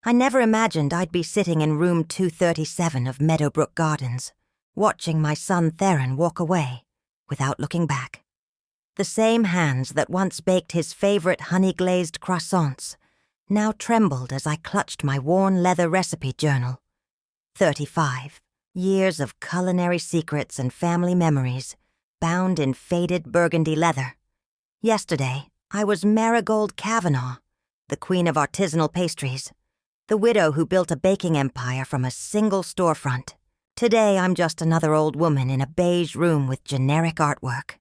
I never imagined I'd be sitting in room 237 of Meadowbrook Gardens, watching my son Theron walk away without looking back. The same hands that once baked his favorite honey-glazed croissants now trembled as I clutched my worn leather recipe journal. 35 years of culinary secrets and family memories, bound in faded burgundy leather. Yesterday, I was Marigold Kavanaugh, the queen of artisanal pastries, the widow who built a baking empire from a single storefront. Today, I'm just another old woman in a beige room with generic artwork,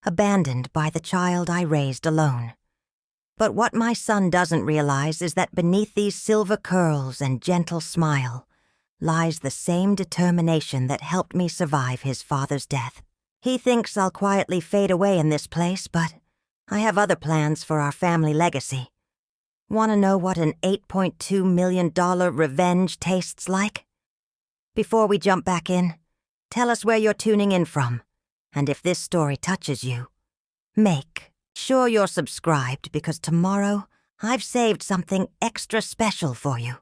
abandoned by the child I raised alone. But what my son doesn't realize is that beneath these silver curls and gentle smile lies the same determination that helped me survive his father's death. He thinks I'll quietly fade away in this place, but I have other plans for our family legacy. Want to know what an $8.2 million revenge tastes like? Before we jump back in, tell us where you're tuning in from, and if this story touches you, make sure you're subscribed, because tomorrow I've saved something extra special for you.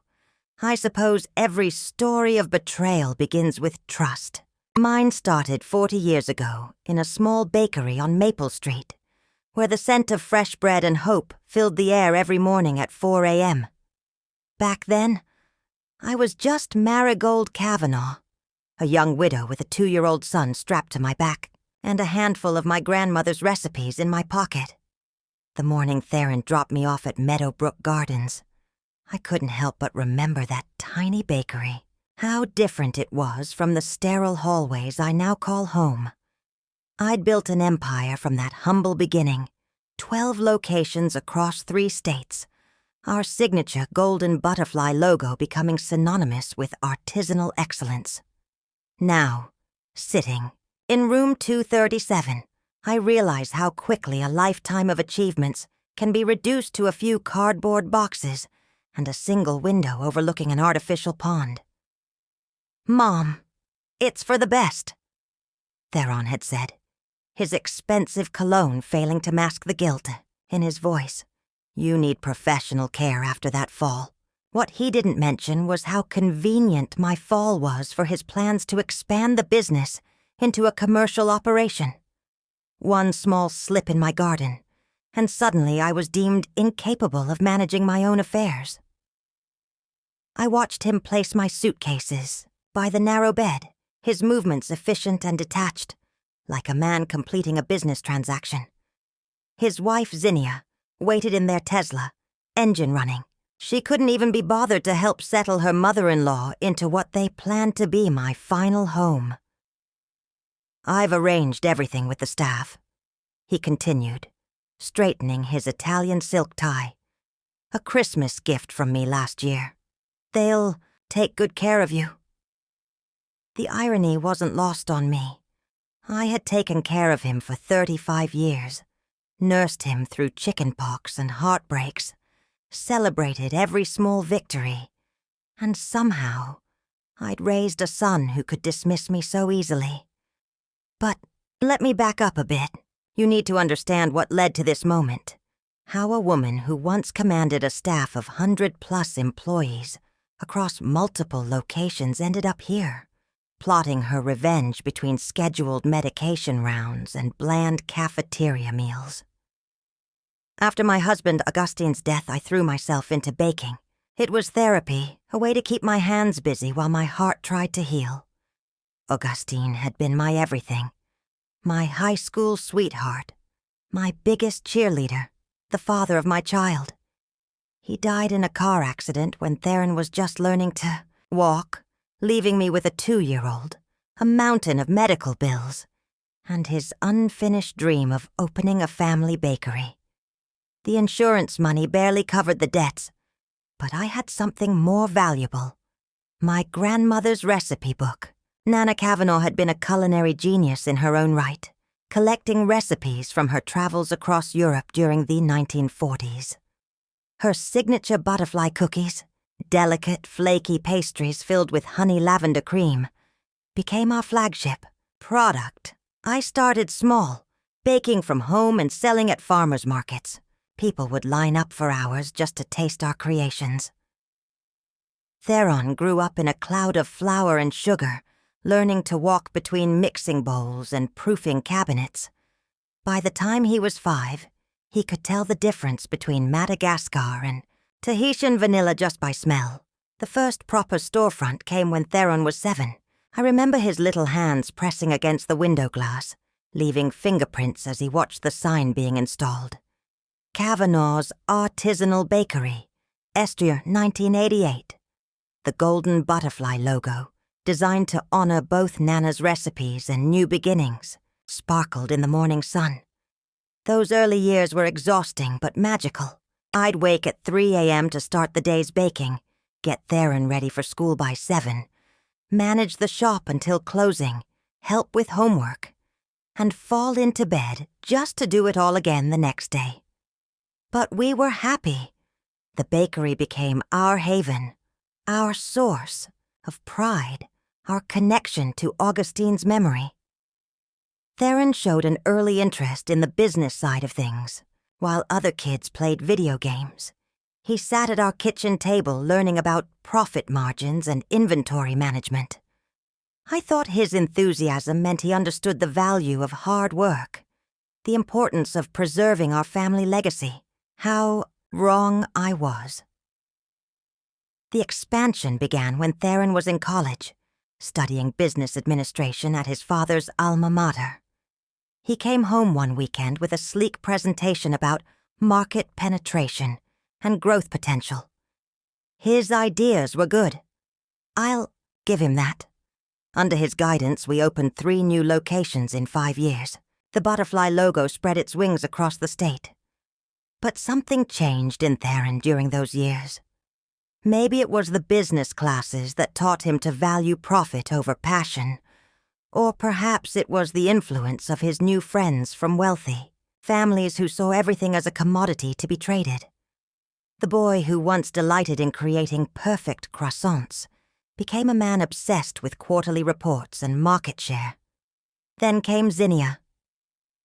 I suppose every story of betrayal begins with trust. Mine started 40 years ago in a small bakery on Maple Street, where the scent of fresh bread and hope filled the air every morning at 4 a.m. Back then, I was just Marigold Kavanaugh, a young widow with a 2-year-old son strapped to my back, and a handful of my grandmother's recipes in my pocket. The morning Theron dropped me off at Meadowbrook Gardens, I couldn't help but remember that tiny bakery. How different it was from the sterile hallways I now call home. I'd built an empire from that humble beginning, 12 locations across 3 states, our signature golden butterfly logo becoming synonymous with artisanal excellence. Now, sitting in room 237, I realize how quickly a lifetime of achievements can be reduced to a few cardboard boxes and a single window overlooking an artificial pond. "Mom, it's for the best," Theron had said, his expensive cologne failing to mask the guilt in his voice. "You need professional care after that fall." What he didn't mention was how convenient my fall was for his plans to expand the business into a commercial operation. One small slip in my garden, and suddenly I was deemed incapable of managing my own affairs. I watched him place my suitcases by the narrow bed, his movements efficient and detached, like a man completing a business transaction. His wife, Zinnia, waited in their Tesla, engine running. She couldn't even be bothered to help settle her mother-in-law into what they planned to be my final home. "I've arranged everything with the staff," he continued, straightening his Italian silk tie. "A Christmas gift from me last year. They'll take good care of you." The irony wasn't lost on me. I had taken care of him for 35 years, nursed him through chickenpox and heartbreaks, celebrated every small victory, and somehow I'd raised a son who could dismiss me so easily. But let me back up a bit. You need to understand what led to this moment. How a woman who once commanded a staff of 100+ employees across multiple locations ended up here, plotting her revenge between scheduled medication rounds and bland cafeteria meals. After my husband Augustine's death, I threw myself into baking. It was therapy, a way to keep my hands busy while my heart tried to heal. Augustine had been my everything, my high school sweetheart, my biggest cheerleader, the father of my child. He died in a car accident when Theron was just learning to walk, leaving me with a 2-year-old, a mountain of medical bills, and his unfinished dream of opening a family bakery. The insurance money barely covered the debts, but I had something more valuable: my grandmother's recipe book. Nana Kavanaugh had been a culinary genius in her own right, collecting recipes from her travels across Europe during the 1940s. Her signature butterfly cookies, delicate, flaky pastries filled with honey lavender cream, became our flagship product. I started small, baking from home and selling at farmers markets. People would line up for hours just to taste our creations. Theron grew up in a cloud of flour and sugar, learning to walk between mixing bowls and proofing cabinets. By the time he was 5, he could tell the difference between Madagascar and Tahitian vanilla just by smell. The first proper storefront came when Theron was 7. I remember his little hands pressing against the window glass, leaving fingerprints as he watched the sign being installed. Kavanaugh's Artisanal Bakery, Estia 1988. The golden butterfly logo, designed to honor both Nana's recipes and new beginnings, sparkled in the morning sun. Those early years were exhausting but magical. I'd wake at 3 a.m. to start the day's baking, get Theron ready for school by 7, manage the shop until closing, help with homework, and fall into bed just to do it all again the next day. But we were happy. The bakery became our haven, our source of pride, our connection to Augustine's memory. Theron showed an early interest in the business side of things, while other kids played video games. He sat at our kitchen table learning about profit margins and inventory management. I thought his enthusiasm meant he understood the value of hard work, the importance of preserving our family legacy. How wrong I was. The expansion began when Theron was in college, studying business administration at his father's alma mater. He came home one weekend with a sleek presentation about market penetration and growth potential. His ideas were good. I'll give him that. Under his guidance, we opened 3 new locations in 5 years. The butterfly logo spread its wings across the state. But something changed in Theron during those years. Maybe it was the business classes that taught him to value profit over passion. Or perhaps it was the influence of his new friends from wealthy, families who saw everything as a commodity to be traded. The boy who once delighted in creating perfect croissants became a man obsessed with quarterly reports and market share. Then came Zinnia.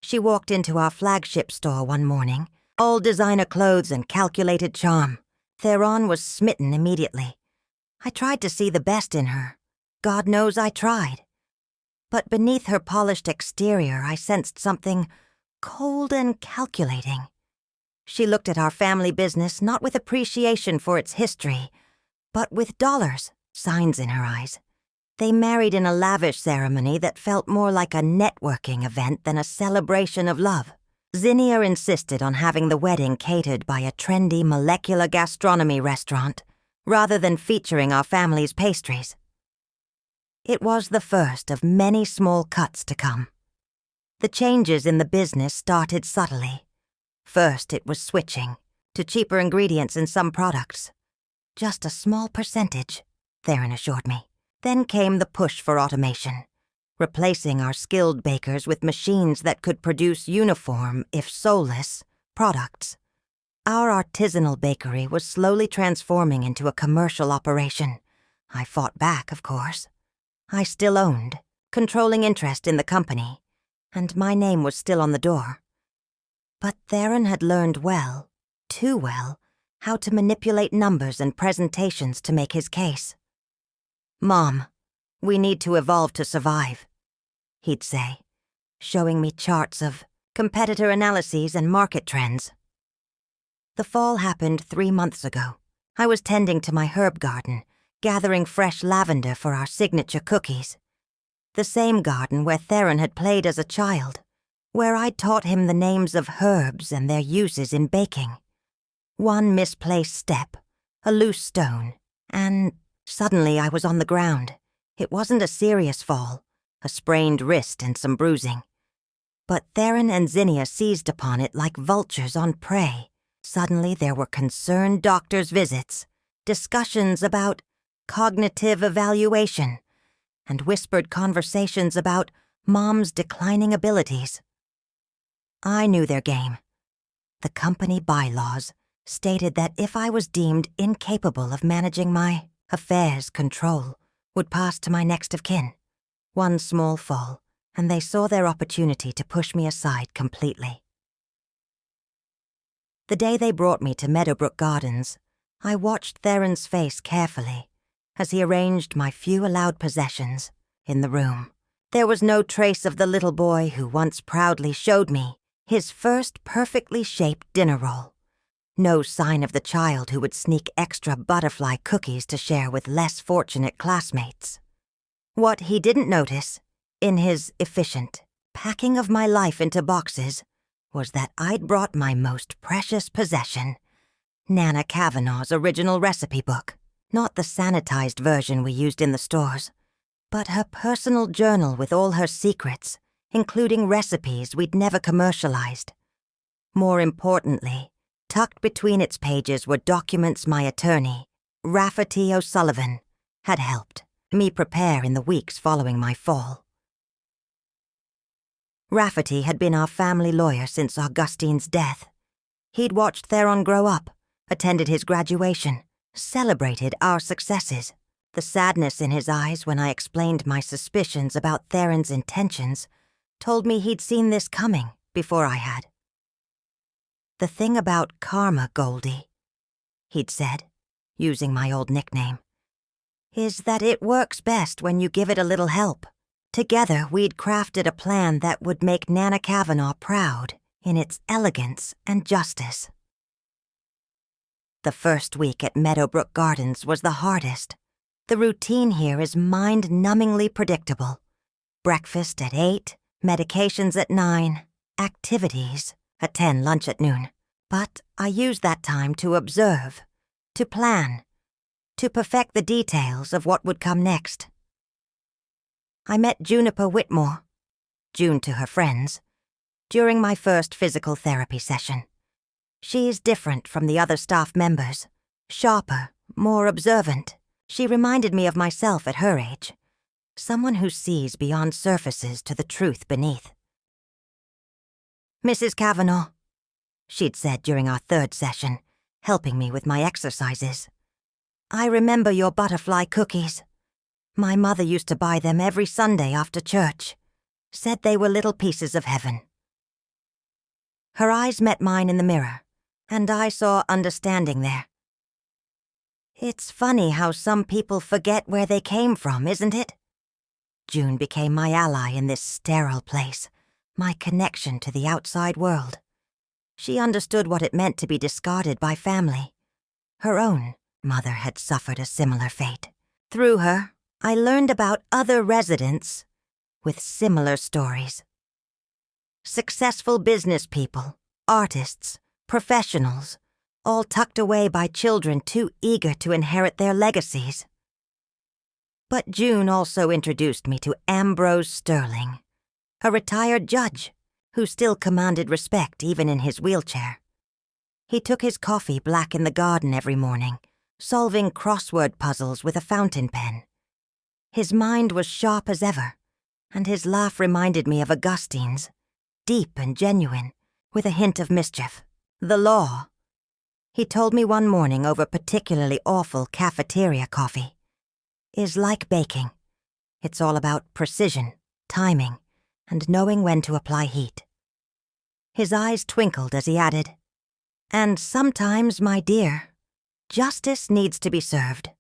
She walked into our flagship store one morning, all designer clothes and calculated charm. Theron was smitten immediately. I tried to see the best in her. God knows I tried. But beneath her polished exterior, I sensed something cold and calculating. She looked at our family business not with appreciation for its history, but with dollars, signs in her eyes. They married in a lavish ceremony that felt more like a networking event than a celebration of love. Zinnia insisted on having the wedding catered by a trendy molecular gastronomy restaurant, rather than featuring our family's pastries. It was the first of many small cuts to come. The changes in the business started subtly. First, it was switching to cheaper ingredients in some products. Just a small percentage, Theron assured me. Then came the push for automation, replacing our skilled bakers with machines that could produce uniform, if soulless, products. Our artisanal bakery was slowly transforming into a commercial operation. I fought back, of course. I still owned, controlling interest in the company, and my name was still on the door. But Theron had learned well, too well, how to manipulate numbers and presentations to make his case. "Mom, we need to evolve to survive," he'd say, showing me charts of competitor analyses and market trends. The fall happened 3 months ago. I was tending to my herb garden, gathering fresh lavender for our signature cookies. The same garden where Theron had played as a child, where I'd taught him the names of herbs and their uses in baking. One misplaced step, a loose stone, and suddenly I was on the ground. It wasn't a serious fall, a sprained wrist and some bruising. But Theron and Zinnia seized upon it like vultures on prey. Suddenly there were concerned doctors' visits, discussions about cognitive evaluation, and whispered conversations about Mom's declining abilities. I knew their game. The company bylaws stated that if I was deemed incapable of managing my affairs, control would pass to my next of kin. One small fall, and they saw their opportunity to push me aside completely. The day they brought me to Meadowbrook Gardens, I watched Theron's face carefully, as he arranged my few allowed possessions in the room. There was no trace of the little boy who once proudly showed me his first perfectly shaped dinner roll. No sign of the child who would sneak extra butterfly cookies to share with less fortunate classmates. What he didn't notice, in his efficient packing of my life into boxes, was that I'd brought my most precious possession, Nana Kavanaugh's original recipe book. Not the sanitized version we used in the stores, but her personal journal with all her secrets, including recipes we'd never commercialized. More importantly, tucked between its pages were documents my attorney, Rafferty O'Sullivan, had helped me prepare in the weeks following my fall. Rafferty had been our family lawyer since Augustine's death. He'd watched Theron grow up, attended his graduation, celebrated our successes. The sadness in his eyes when I explained my suspicions about Theron's intentions told me he'd seen this coming before I had. "The thing about karma, Goldie," he'd said, using my old nickname, "is that it works best when you give it a little help." Together, we'd crafted a plan that would make Nana Kavanaugh proud in its elegance and justice. The first week at Meadowbrook Gardens was the hardest. The routine here is mind-numbingly predictable. Breakfast at 8, medications at 9, activities at 10, lunch at noon. But I used that time to observe, to plan, to perfect the details of what would come next. I met Juniper Whitmore, June to her friends, during my first physical therapy session. She's different from the other staff members, sharper, more observant. She reminded me of myself at her age, someone who sees beyond surfaces to the truth beneath. "Mrs. Kavanaugh," she'd said during our third session, helping me with my exercises, "I remember your butterfly cookies. My mother used to buy them every Sunday after church. Said they were little pieces of heaven." Her eyes met mine in the mirror, and I saw understanding there. "It's funny how some people forget where they came from, isn't it?" June became my ally in this sterile place, my connection to the outside world. She understood what it meant to be discarded by family. Her own mother had suffered a similar fate. Through her, I learned about other residents with similar stories. Successful business people, artists, professionals, all tucked away by children too eager to inherit their legacies. But June also introduced me to Ambrose Sterling, a retired judge who still commanded respect even in his wheelchair. He took his coffee black in the garden every morning, solving crossword puzzles with a fountain pen. His mind was sharp as ever, and his laugh reminded me of Augustine's, deep and genuine, with a hint of mischief. "The law," he told me one morning over particularly awful cafeteria coffee, "is like baking. It's all about precision, timing, and knowing when to apply heat." His eyes twinkled as he added, "And sometimes, my dear, justice needs to be served.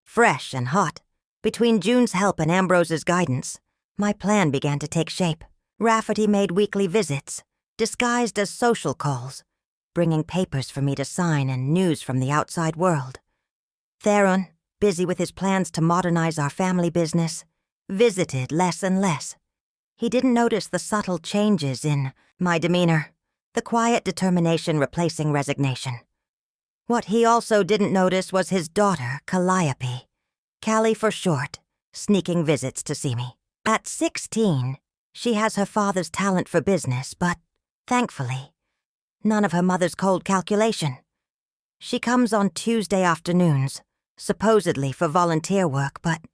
Fresh and hot, between June's help and Ambrose's guidance, my plan began to take shape. Rafferty made weekly visits, disguised as social calls, bringing papers for me to sign and news from the outside world. Theron, busy with his plans to modernize our family business, visited less and less. He didn't notice the subtle changes in my demeanor, the quiet determination replacing resignation. What he also didn't notice was his daughter, Calliope, Callie for short, sneaking visits to see me. At 16, she has her father's talent for business, but, thankfully, none of her mother's cold calculation. She comes on Tuesday afternoons, supposedly for volunteer work, but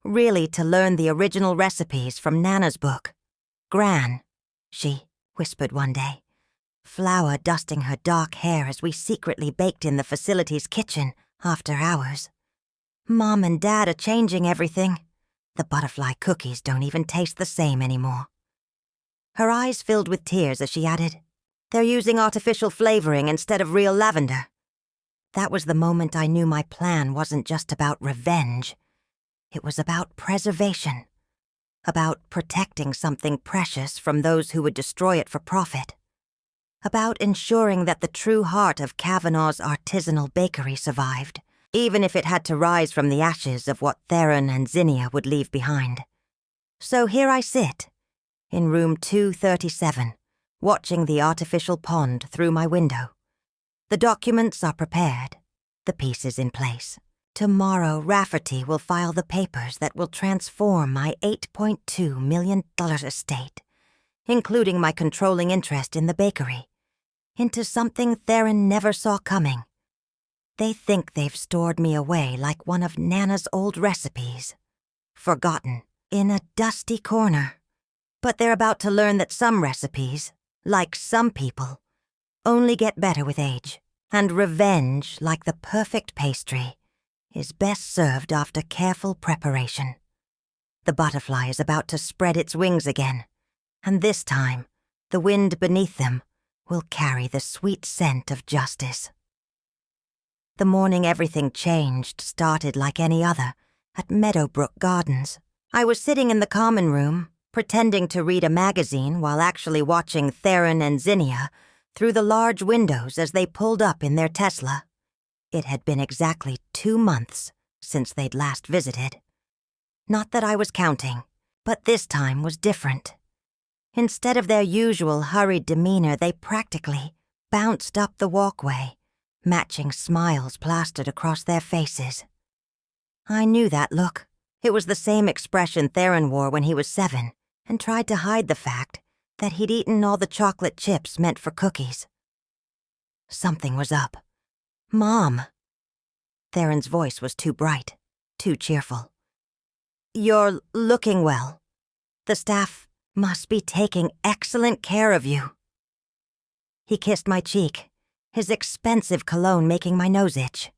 really to learn the original recipes from Nana's book. "Gran," she whispered one day, flour dusting her dark hair as we secretly baked in the facility's kitchen after hours. "Mom and Dad are changing everything. The butterfly cookies don't even taste the same anymore." Her eyes filled with tears as she added, "They're using artificial flavoring instead of real lavender." That was the moment I knew my plan wasn't just about revenge. It was about preservation. About protecting something precious from those who would destroy it for profit. About ensuring that the true heart of Kavanaugh's artisanal bakery survived, even if it had to rise from the ashes of what Theron and Zinnia would leave behind. So here I sit, in room 237, watching the artificial pond through my window. The documents are prepared, the pieces in place. Tomorrow, Rafferty will file the papers that will transform my $8.2 million estate, including my controlling interest in the bakery, into something Theron never saw coming. They think they've stored me away like one of Nana's old recipes, forgotten, in a dusty corner. But they're about to learn that some recipes, like some people, only get better with age, and revenge, like the perfect pastry, is best served after careful preparation. The butterfly is about to spread its wings again, and this time, the wind beneath them will carry the sweet scent of justice. The morning everything changed started like any other, at Meadowbrook Gardens. I was sitting in the common room, pretending to read a magazine while actually watching Theron and Zinnia through the large windows as they pulled up in their Tesla. It had been exactly 2 months since they'd last visited. Not that I was counting, but this time was different. Instead of their usual hurried demeanor, they practically bounced up the walkway, matching smiles plastered across their faces. I knew that look. It was the same expression Theron wore when he was 7 and tried to hide the fact that he'd eaten all the chocolate chips meant for cookies. Something was up. Mom. Theron's voice was too bright, too cheerful. You're looking well. The staff must be taking excellent care of you. He kissed my cheek, his expensive cologne making my nose itch.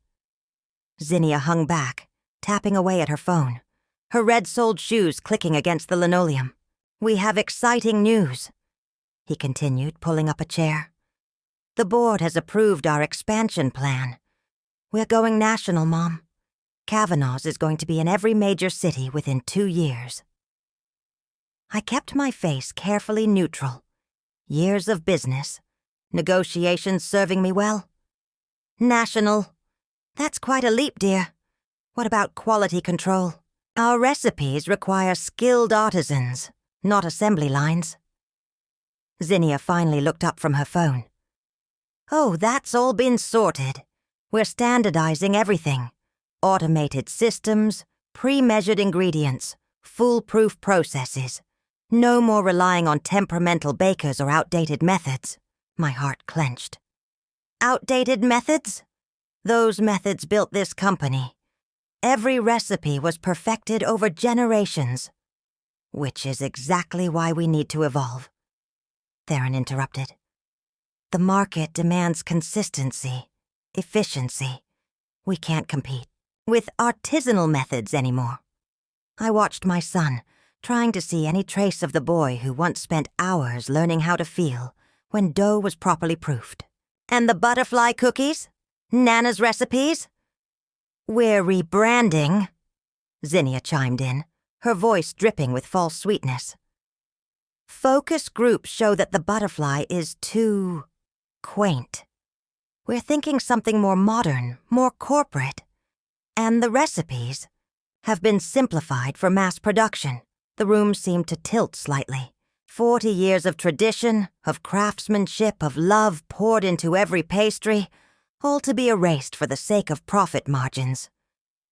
Zinnia hung back, tapping away at her phone, her red-soled shoes clicking against the linoleum. We have exciting news, he continued, pulling up a chair. The board has approved our expansion plan. We're going national, Mom. Kavanaugh's is going to be in every major city within 2 years. I kept my face carefully neutral. Years of business, negotiations serving me well. National. That's quite a leap, dear. What about quality control? Our recipes require skilled artisans, not assembly lines. Zinnia finally looked up from her phone. Oh, that's all been sorted. We're standardizing everything. Automated systems, pre-measured ingredients, foolproof processes. No more relying on temperamental bakers or outdated methods. My heart clenched. Outdated methods? Those methods built this company. Every recipe was perfected over generations. Which is exactly why we need to evolve. Theron interrupted. The market demands consistency, efficiency. We can't compete with artisanal methods anymore. I watched my son, trying to see any trace of the boy who once spent hours learning how to feel when dough was properly proofed. And the butterfly cookies? Nana's recipes? We're rebranding, Zinnia chimed in, her voice dripping with false sweetness. Focus groups show that the butterfly is too quaint. We're thinking something more modern, more corporate. And the recipes have been simplified for mass production. The room seemed to tilt slightly. 40 years of tradition, of craftsmanship, of love poured into every pastry, all to be erased for the sake of profit margins.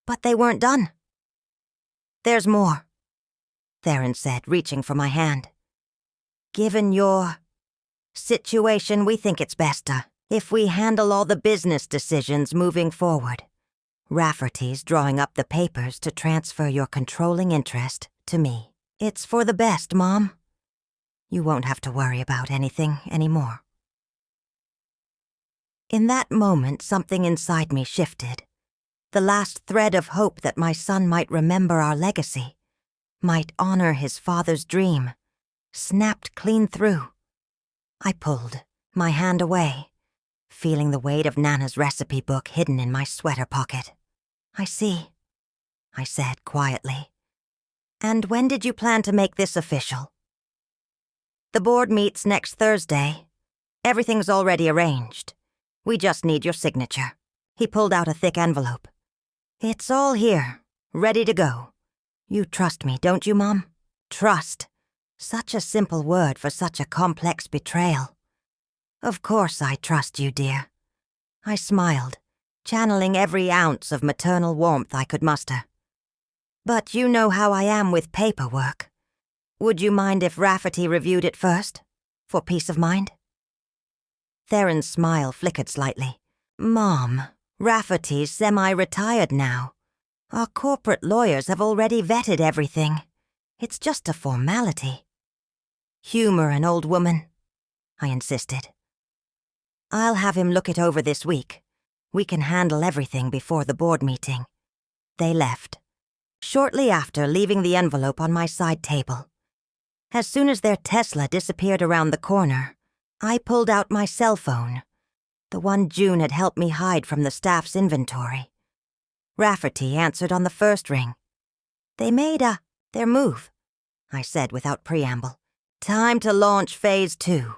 But they weren't done. There's more, Theron said, reaching for my hand. Given your situation, we think it's best if we handle all the business decisions moving forward. Rafferty's drawing up the papers to transfer your controlling interest to me. It's for the best, Mom. You won't have to worry about anything anymore. In that moment, something inside me shifted. The last thread of hope that my son might remember our legacy, might honor his father's dream, snapped clean through. I pulled, my hand away, feeling the weight of Nana's recipe book hidden in my sweater pocket. "I see," I said quietly. "And when did you plan to make this official?" "The board meets next Thursday. Everything's already arranged. We just need your signature." He pulled out a thick envelope. "It's all here, ready to go. You trust me, don't you, Mom?" Trust. Such a simple word for such a complex betrayal. "Of course I trust you, dear." I smiled, channeling every ounce of maternal warmth I could muster. "But you know how I am with paperwork. Would you mind if Rafferty reviewed it first, for peace of mind?" Theron's smile flickered slightly. "Mom, Rafferty's semi-retired now. Our corporate lawyers have already vetted everything. It's just a formality." "Humor an old woman," I insisted. "I'll have him look it over this week. We can handle everything before the board meeting." They left, shortly after leaving the envelope on my side table. As soon as their Tesla disappeared around the corner, I pulled out my cell phone, the one June had helped me hide from the staff's inventory. Rafferty answered on the first ring. "They made their move," I said without preamble. "Time to launch Phase 2.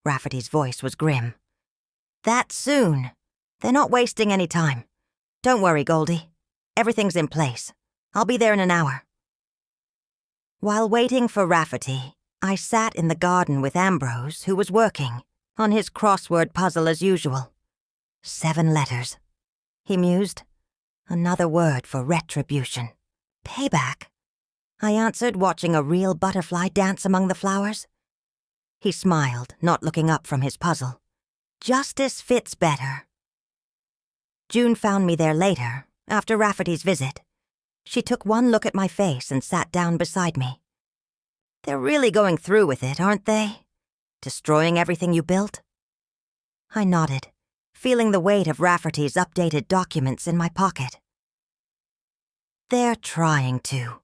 Rafferty's voice was grim. "That soon? They're not wasting any time. Don't worry, Goldie. Everything's in place. I'll be there in an hour." While waiting for Rafferty, I sat in the garden with Ambrose, who was working on his crossword puzzle as usual. 7 letters. He mused. Another word for retribution. "Payback," I answered, watching a real butterfly dance among the flowers. He smiled, not looking up from his puzzle. "Justice fits better." June found me there later, after Rafferty's visit. She took one look at my face and sat down beside me. "They're really going through with it, aren't they? Destroying everything you built?" I nodded, feeling the weight of Rafferty's updated documents in my pocket. "They're trying to.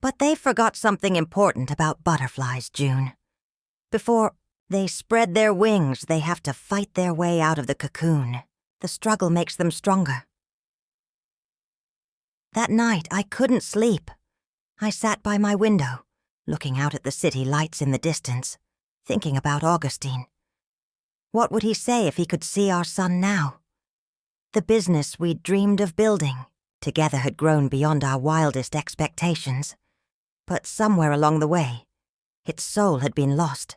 But they forgot something important about butterflies, June. Before they spread their wings, they have to fight their way out of the cocoon. The struggle makes them stronger." That night, I couldn't sleep. I sat by my window, looking out at the city lights in the distance, thinking about Augustine. What would he say if he could see our son now? The business we'd dreamed of building together had grown beyond our wildest expectations, but somewhere along the way, its soul had been lost.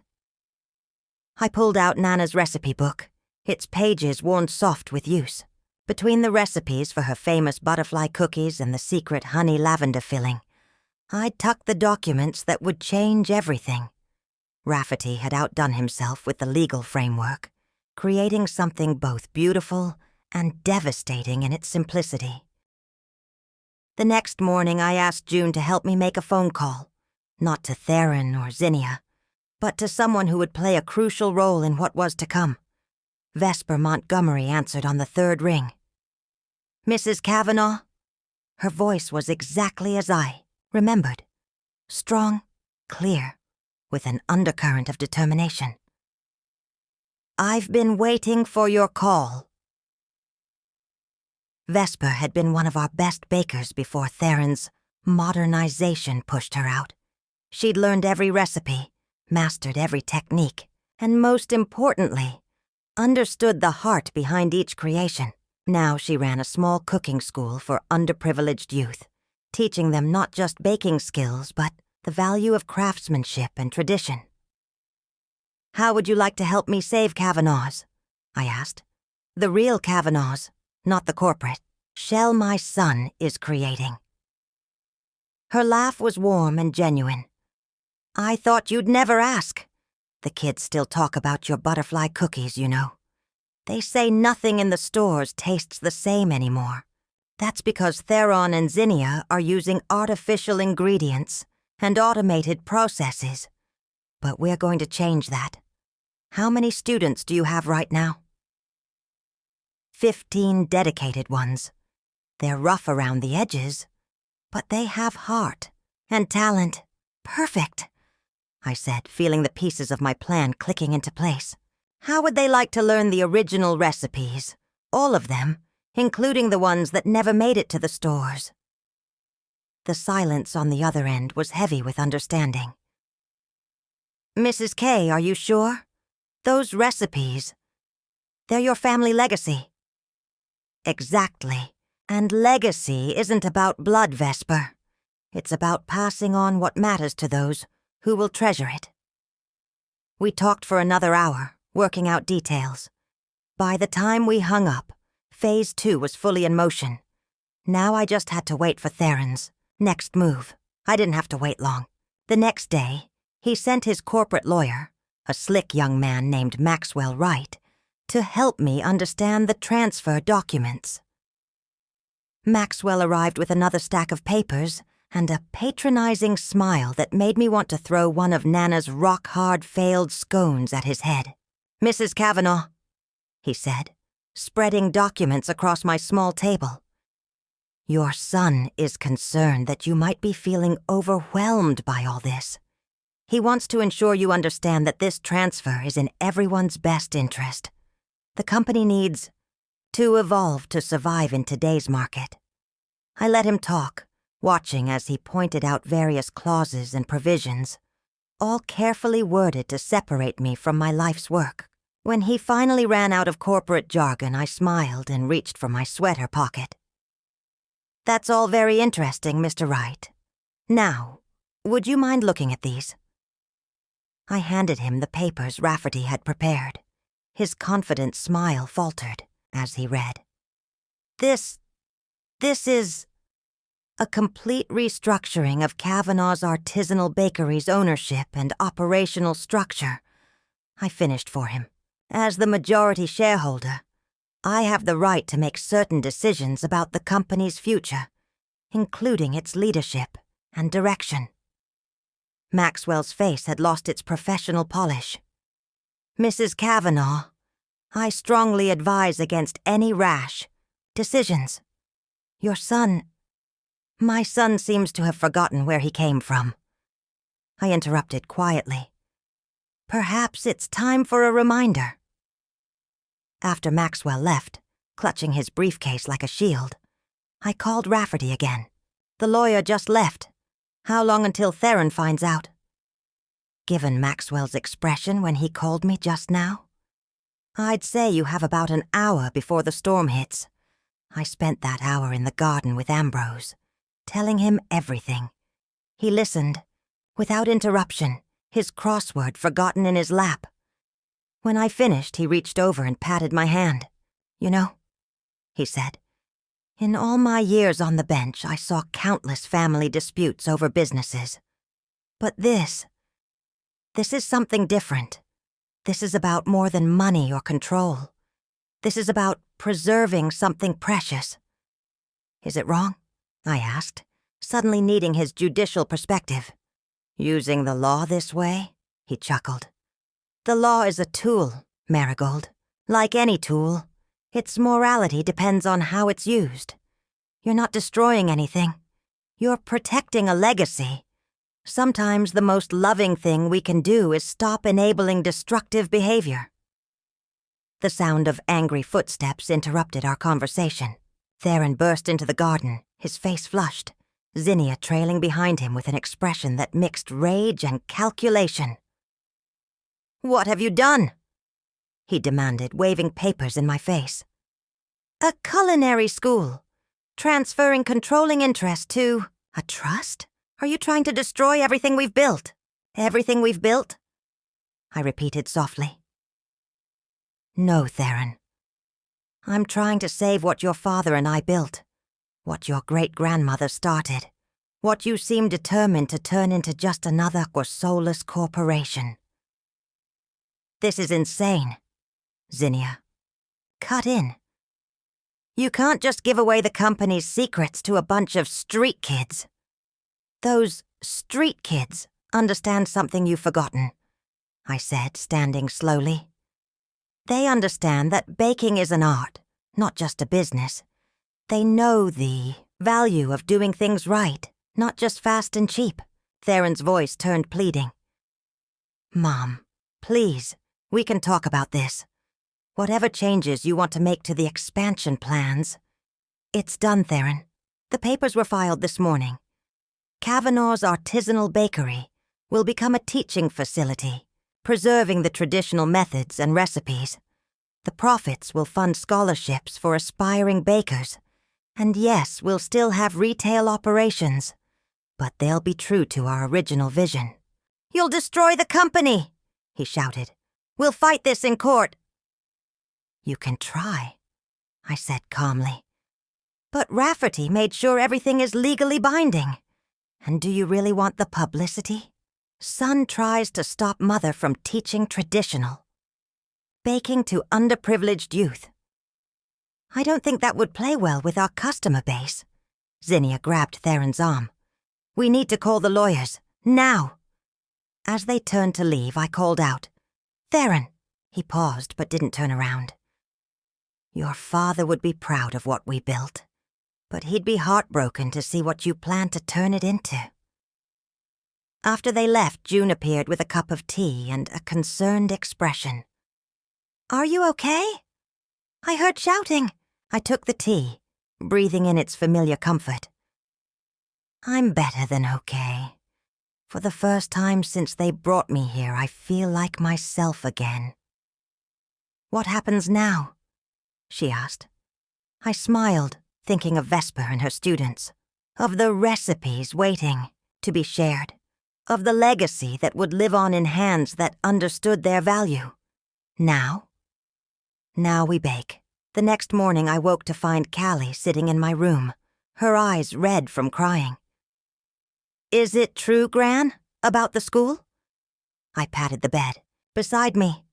I pulled out Nana's recipe book, its pages worn soft with use. Between the recipes for her famous butterfly cookies and the secret honey lavender filling, I'd tucked the documents that would change everything. Rafferty had outdone himself with the legal framework, creating something both beautiful and devastating in its simplicity. The next morning, I asked June to help me make a phone call, not to Theron or Zinnia, but to someone who would play a crucial role in what was to come. Vesper Montgomery answered on the 3rd ring. "Mrs. Kavanaugh?" Her voice was exactly as I remembered. Strong, clear, with an undercurrent of determination. "I've been waiting for your call." Vesper had been one of our best bakers before Theron's modernization pushed her out. She'd learned every recipe, mastered every technique, and most importantly, understood the heart behind each creation. Now she ran a small cooking school for underprivileged youth, teaching them not just baking skills, but the value of craftsmanship and tradition. "How would you like to help me save Kavanaugh's?" I asked. "The real Kavanaugh's, not the corporate. Shell my son is creating." Her laugh was warm and genuine. "I thought you'd never ask. The kids still talk about your butterfly cookies, you know. They say nothing in the stores tastes the same anymore. That's because Theron and Zinnia are using artificial ingredients and automated processes. But we're going to change that. How many students do you have right now?" 15 dedicated ones. They're rough around the edges, but they have heart and talent. "Perfect," I said, feeling the pieces of my plan clicking into place. How would they like to learn the original recipes? All of them, including the ones that never made it to the stores. The silence on the other end was heavy with understanding. Mrs. K, are you sure? Those recipes, they're your family legacy. Exactly. And legacy isn't about blood, Vesper. It's about passing on what matters to those who will treasure it. We talked for another hour, working out details. By the time we hung up, Phase 2 was fully in motion. Now I just had to wait for Theron's next move. I didn't have to wait long. The next day, he sent his corporate lawyer, a slick young man named Maxwell Wright, to help me understand the transfer documents. Maxwell arrived with another stack of papers and a patronizing smile that made me want to throw one of Nana's rock-hard failed scones at his head. Mrs. Kavanaugh, he said, spreading documents across my small table. Your son is concerned that you might be feeling overwhelmed by all this. He wants to ensure you understand that this transfer is in everyone's best interest. The company needs to evolve to survive in today's market. I let him talk, watching as he pointed out various clauses and provisions, all carefully worded to separate me from my life's work. When he finally ran out of corporate jargon, I smiled and reached for my sweater pocket. That's all very interesting, Mr. Wright. Now, would you mind looking at these? I handed him the papers Rafferty had prepared. His confident smile faltered as he read. This is a complete restructuring of Kavanaugh's artisanal bakery's ownership and operational structure. I finished for him. As the majority shareholder, I have the right to make certain decisions about the company's future, including its leadership and direction. Maxwell's face had lost its professional polish. Mrs. Kavanaugh, I strongly advise against any rash decisions. My son seems to have forgotten where he came from. I interrupted quietly. Perhaps it's time for a reminder. After Maxwell left, clutching his briefcase like a shield, I called Rafferty again. The lawyer just left. How long until Theron finds out? Given Maxwell's expression when he called me just now, I'd say you have about an hour before the storm hits. I spent that hour in the garden with Ambrose, telling him everything. He listened, without interruption, his crossword forgotten in his lap. When I finished, he reached over and patted my hand. You know, he said, in all my years on the bench, I saw countless family disputes over businesses. But this is something different. This is about more than money or control. This is about preserving something precious. Is it wrong? I asked, suddenly needing his judicial perspective. Using the law this way? He chuckled. The law is a tool, Marigold. Like any tool, its morality depends on how it's used. You're not destroying anything. You're protecting a legacy. Sometimes the most loving thing we can do is stop enabling destructive behavior. The sound of angry footsteps interrupted our conversation. Theron burst into the garden, his face flushed, Zinnia trailing behind him with an expression that mixed rage and calculation. "What have you done?" he demanded, waving papers in my face. "A culinary school. Transferring controlling interest to a trust? Are you trying to destroy everything we've built? Everything we've built?" I repeated softly. "No, Theron. I'm trying to save what your father and I built, what your great-grandmother started, what you seem determined to turn into just another soulless corporation." "This is insane." Zinnia cut in. "You can't just give away the company's secrets to a bunch of street kids. Those street kids understand something you've forgotten," I said, standing slowly. "They understand that baking is an art, not just a business. They know the value of doing things right, not just fast and cheap." Theron's voice turned pleading. "Mom, please, We can talk about this. Whatever changes you want to make to the expansion plans. It's done, Theron. The papers were filed this morning. Kavanaugh's artisanal bakery will become a teaching facility, preserving the traditional methods and recipes. The profits will fund scholarships for aspiring bakers. And yes, we'll still have retail operations, but they'll be true to our original vision. "You'll destroy the company!" he shouted. "We'll fight this in court." "You can try," I said calmly. "But Rafferty made sure everything is legally binding. And do you really want the publicity? Son tries to stop Mother from teaching traditional, baking to underprivileged youth. I don't think that would play well with our customer base." Zinnia grabbed Theron's arm. "We need to call the lawyers, now." As they turned to leave, I called out, "Theron." He paused but didn't turn around. "Your father would be proud of what we built, but he'd be heartbroken to see what you plan to turn it into." After they left, June appeared with a cup of tea and a concerned expression. "Are you okay?" "I heard shouting." I took the tea, breathing in its familiar comfort. "I'm better than okay. For the first time since they brought me here, I feel like myself again." "What happens now?" she asked. I smiled, thinking of Vesper and her students, of the recipes waiting to be shared, of the legacy that would live on in hands that understood their value. Now we bake. The next morning I woke to find Callie sitting in my room, her eyes red from crying. "Is it true, Gran, about the school?" I patted the bed, beside me,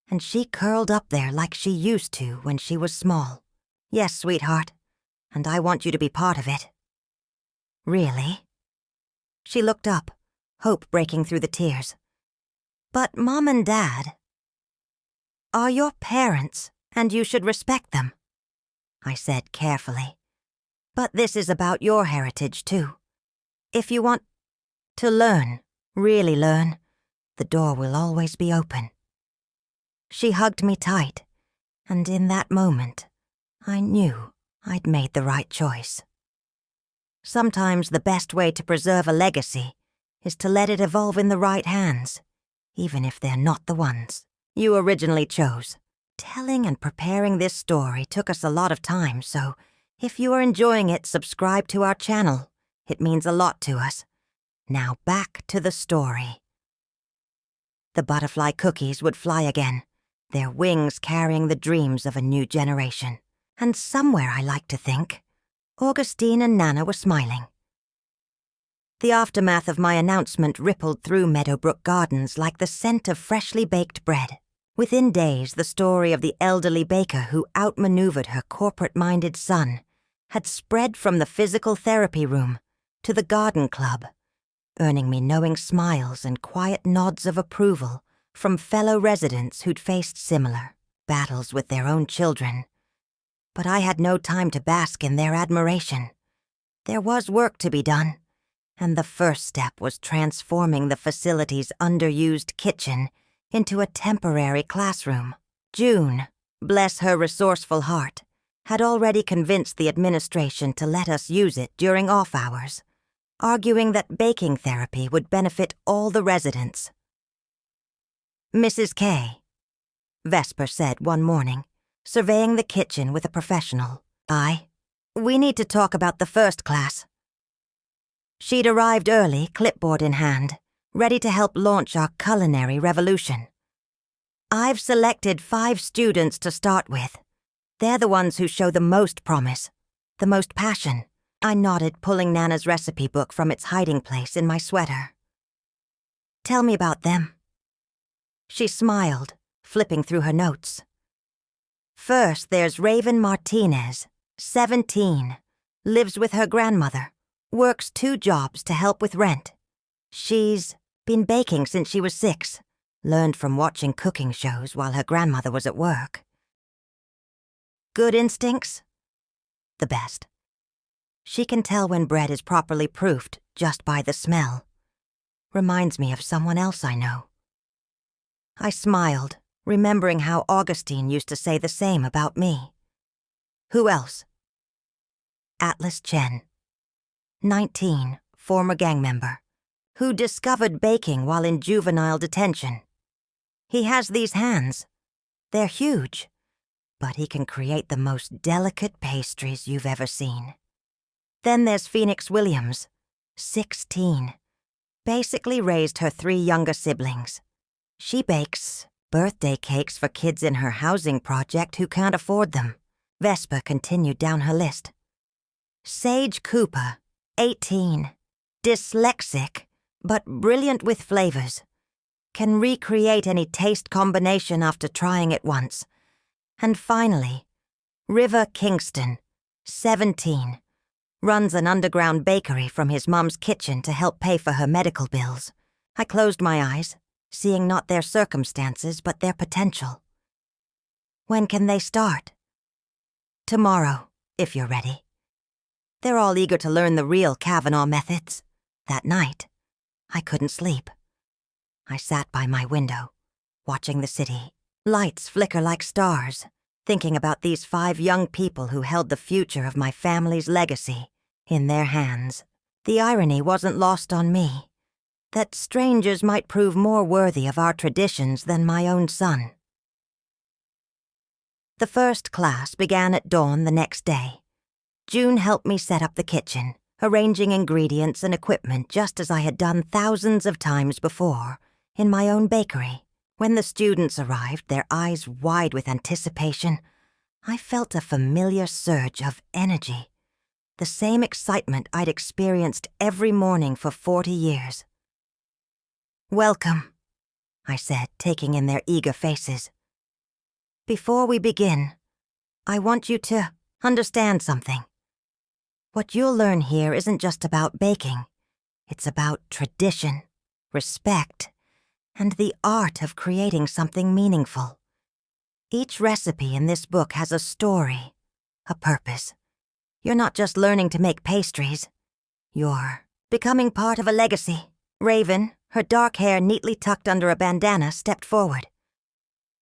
and she curled up there like she used to when she was small. "Yes, sweetheart, and I want you to be part of it." "Really?" She looked up, hope breaking through the tears. "But Mom and Dad are your parents, and you should respect them," I said carefully. "But this is about your heritage, too. If you want to learn, really learn, the door will always be open." She hugged me tight, and in that moment, I knew I'd made the right choice. Sometimes the best way to preserve a legacy is to let it evolve in the right hands, even if they're not the ones you originally chose. Telling and preparing this story took us a lot of time, so if you are enjoying it, subscribe to our channel. It means a lot to us. Now back to the story. The butterfly cookies would fly again, their wings carrying the dreams of a new generation. And somewhere, I like to think, Augustine and Nana were smiling. The aftermath of my announcement rippled through Meadowbrook Gardens like the scent of freshly baked bread. Within days, the story of the elderly baker who outmaneuvered her corporate-minded son had spread from the physical therapy room to the garden club, earning me knowing smiles and quiet nods of approval from fellow residents who'd faced similar battles with their own children. But I had no time to bask in their admiration. There was work to be done, and the first step was transforming the facility's underused kitchen into a temporary classroom. June, bless her resourceful heart, had already convinced the administration to let us use it during off hours, arguing that baking therapy would benefit all the residents. "Mrs. K," Vesper said one morning, surveying the kitchen with a professional. We need to talk about the first class." She'd arrived early, clipboard in hand, ready to help launch our culinary revolution. "I've selected 5 students to start with. They're the ones who show the most promise, the most passion." I nodded, pulling Nana's recipe book from its hiding place in my sweater. "Tell me about them." She smiled, flipping through her notes. "First, there's Raven Martinez, 17, lives with her grandmother, works 2 jobs to help with rent. She's been baking since she was 6, learned from watching cooking shows while her grandmother was at work. Good instincts? The best. She can tell when bread is properly proofed just by the smell. Reminds me of someone else I know." I smiled, remembering how Augustine used to say the same about me. Who else? Atlas Chen, 19, former gang member, who discovered baking while in juvenile detention. He has these hands. They're huge, but he can create the most delicate pastries you've ever seen. Then there's Phoenix Williams, 16, basically raised her 3 younger siblings. She bakes birthday cakes for kids in her housing project who can't afford them. Vesper continued down her list. Sage Cooper, 18, dyslexic, but brilliant with flavors. Can recreate any taste combination after trying it once. And finally, River Kingston, 17, runs an underground bakery from his mum's kitchen to help pay for her medical bills. I closed my eyes, seeing not their circumstances but their potential. When can they start? Tomorrow, if you're ready. They're all eager to learn the real Kavanaugh methods. That night, I couldn't sleep. I sat by my window, watching the city, lights flicker like stars, thinking about these 5 young people who held the future of my family's legacy in their hands. The irony wasn't lost on me, that strangers might prove more worthy of our traditions than my own son. The first class began at dawn the next day. June helped me set up the kitchen, arranging ingredients and equipment just as I had done thousands of times before in my own bakery. When the students arrived, their eyes wide with anticipation, I felt a familiar surge of energy, the same excitement I'd experienced every morning for 40 years. "Welcome," I said, taking in their eager faces. "Before we begin, I want you to understand something. What you'll learn here isn't just about baking. It's about tradition, respect, and the art of creating something meaningful. Each recipe in this book has a story, a purpose. You're not just learning to make pastries. You're becoming part of a legacy." Raven, her dark hair neatly tucked under a bandana, stepped forward.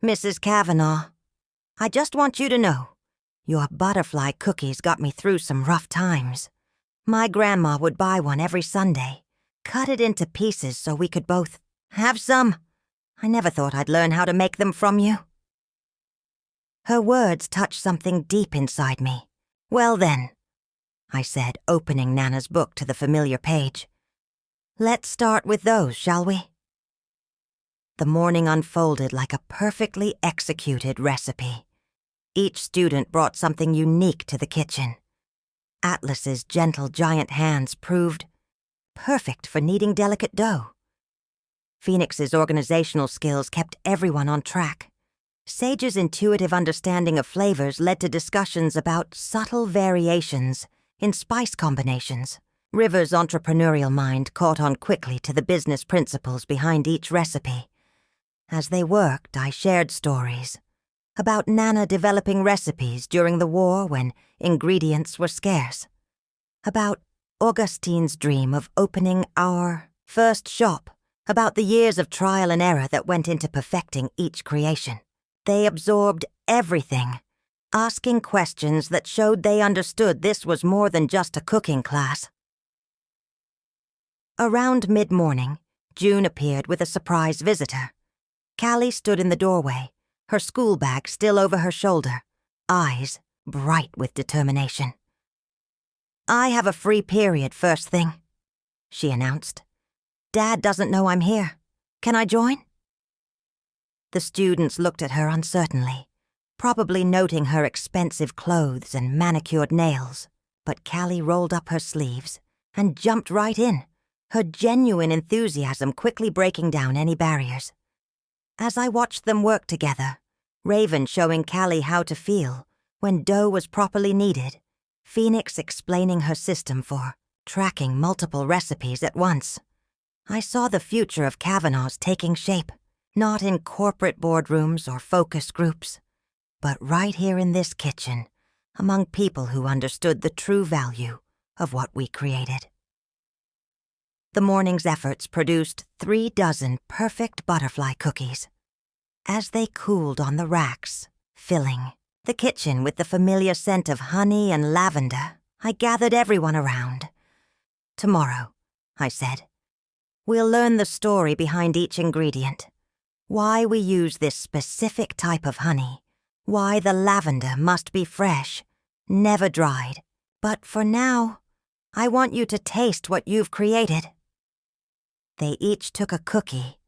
"Mrs. Kavanaugh, I just want you to know, your butterfly cookies got me through some rough times. My grandma would buy one every Sunday, cut it into pieces so we could both have some. I never thought I'd learn how to make them from you." Her words touched something deep inside me. "Well then," I said, opening Nana's book to the familiar page. "Let's start with those, shall we?" The morning unfolded like a perfectly executed recipe. Each student brought something unique to the kitchen. Atlas's gentle giant hands proved perfect for kneading delicate dough. Phoenix's organizational skills kept everyone on track. Sage's intuitive understanding of flavors led to discussions about subtle variations in spice combinations. River's entrepreneurial mind caught on quickly to the business principles behind each recipe. As they worked, I shared stories about Nana developing recipes during the war when ingredients were scarce, about Augustine's dream of opening our first shop, about the years of trial and error that went into perfecting each creation. They absorbed everything, asking questions that showed they understood this was more than just a cooking class. Around mid-morning, June appeared with a surprise visitor. Callie stood in the doorway, her school bag still over her shoulder, eyes bright with determination. "I have a free period first thing," she announced. "Dad doesn't know I'm here. Can I join?" The students looked at her uncertainly, probably noting her expensive clothes and manicured nails, but Callie rolled up her sleeves and jumped right in, her genuine enthusiasm quickly breaking down any barriers. As I watched them work together, Raven showing Callie how to feel when dough was properly kneaded, Phoenix explaining her system for tracking multiple recipes at once, I saw the future of Kavanaugh's taking shape, not in corporate boardrooms or focus groups, but right here in this kitchen, among people who understood the true value of what we created. The morning's efforts produced 3 dozen perfect butterfly cookies. As they cooled on the racks, filling the kitchen with the familiar scent of honey and lavender, I gathered everyone around. "Tomorrow," I said, "we'll learn the story behind each ingredient. Why we use this specific type of honey. Why the lavender must be fresh, never dried. But for now, I want you to taste what you've created." They each took a cookie,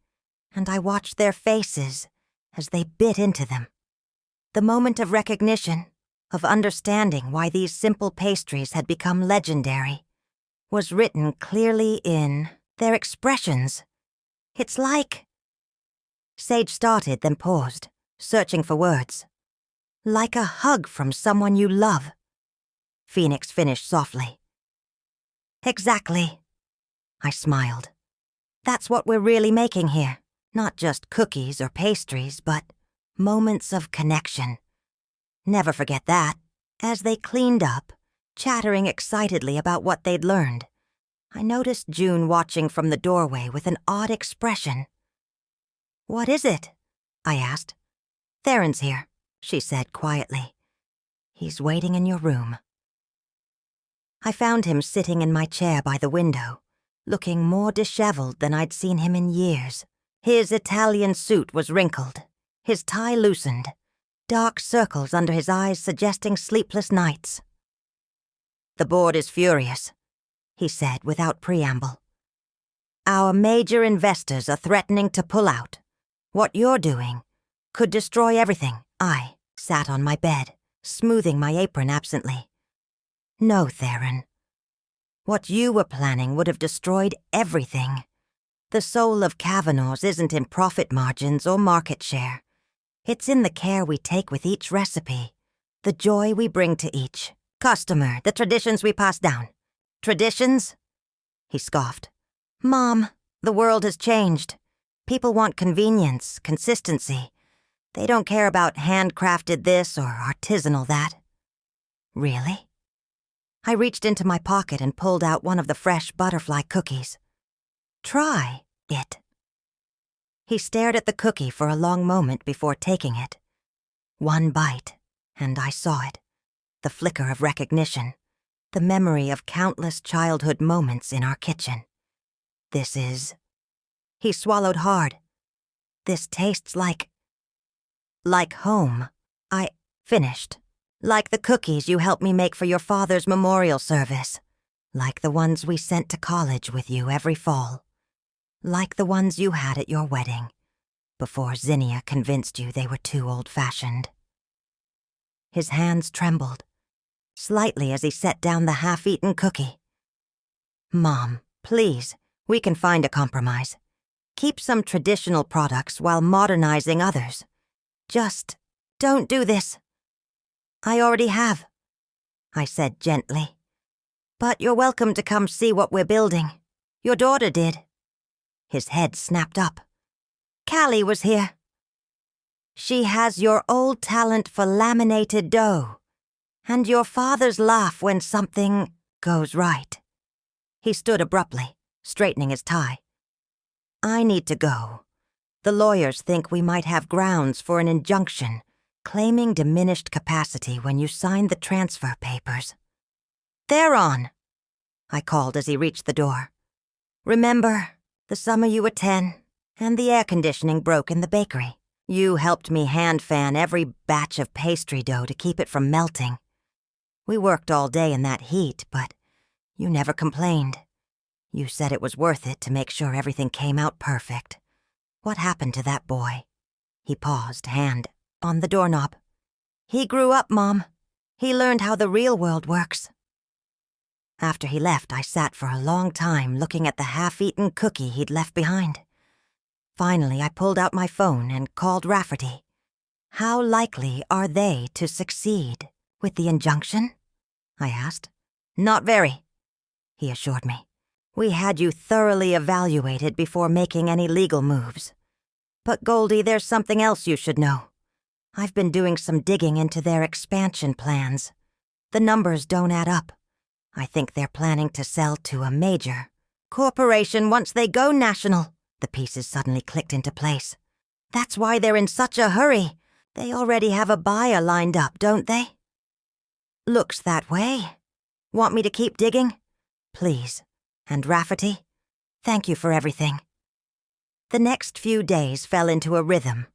and I watched their faces as they bit into them. The moment of recognition, of understanding why these simple pastries had become legendary, was written clearly in their expressions. "It's like—" Sage started, then paused, searching for words. "Like a hug from someone you love," Phoenix finished softly. "Exactly," I smiled. "That's what we're really making here. Not just cookies or pastries, but moments of connection. Never forget that." As they cleaned up, chattering excitedly about what they'd learned, I noticed June watching from the doorway with an odd expression. "What is it?" I asked. "Theron's here," she said quietly. "He's waiting in your room." I found him sitting in my chair by the window, looking more disheveled than I'd seen him in years. His Italian suit was wrinkled, his tie loosened, dark circles under his eyes suggesting sleepless nights. "The board is furious," he said without preamble. "Our major investors are threatening to pull out. What you're doing could destroy everything." I sat on my bed, smoothing my apron absently. "No, Theron. What you were planning would have destroyed everything. The soul of Kavanaugh's isn't in profit margins or market share. It's in the care we take with each recipe, the joy we bring to each customer, the traditions we pass down." "Traditions?" He scoffed. "Mom, the world has changed. People want convenience, consistency. They don't care about handcrafted this or artisanal that." "Really?" I reached into my pocket and pulled out one of the fresh butterfly cookies. "Try it." He stared at the cookie for a long moment before taking it. One bite, and I saw it. The flicker of recognition. The memory of countless childhood moments in our kitchen. "This is—" He swallowed hard. "This tastes like home." I finished. "Like the cookies you helped me make for your father's memorial service. Like the ones we sent to college with you every fall. Like the ones you had at your wedding, before Zinnia convinced you they were too old-fashioned." His hands trembled, slightly as he set down the half-eaten cookie. "Mom, please, we can find a compromise. Keep some traditional products while modernizing others. Just don't do this." "I already have," I said gently. "But you're welcome to come see what we're building. Your daughter did." His head snapped up. "Callie was here. She has your old talent for laminated dough, and your father's laugh when something goes right." He stood abruptly, straightening his tie. "I need to go. The lawyers think we might have grounds for an injunction claiming diminished capacity when you signed the transfer papers." "Theron," I called as he reached the door. "Remember the summer you were 10 and the air conditioning broke in the bakery? You helped me hand-fan every batch of pastry dough to keep it from melting. We worked all day in that heat, but you never complained. You said it was worth it to make sure everything came out perfect. What happened to that boy?" He paused, hand on the doorknob. "He grew up, Mom. He learned how the real world works." After he left, I sat for a long time looking at the half-eaten cookie he'd left behind. Finally, I pulled out my phone and called Rafferty. "How likely are they to succeed with the injunction?" I asked. "Not very," he assured me. "We had you thoroughly evaluated before making any legal moves. But Goldie, there's something else you should know. I've been doing some digging into their expansion plans. The numbers don't add up. I think they're planning to sell to a major corporation once they go national." The pieces suddenly clicked into place. That's why they're in such a hurry. They already have a buyer lined up, don't they? Looks that way. Want me to keep digging? Please. And Rafferty, thank you for everything. The next few days fell into a rhythm.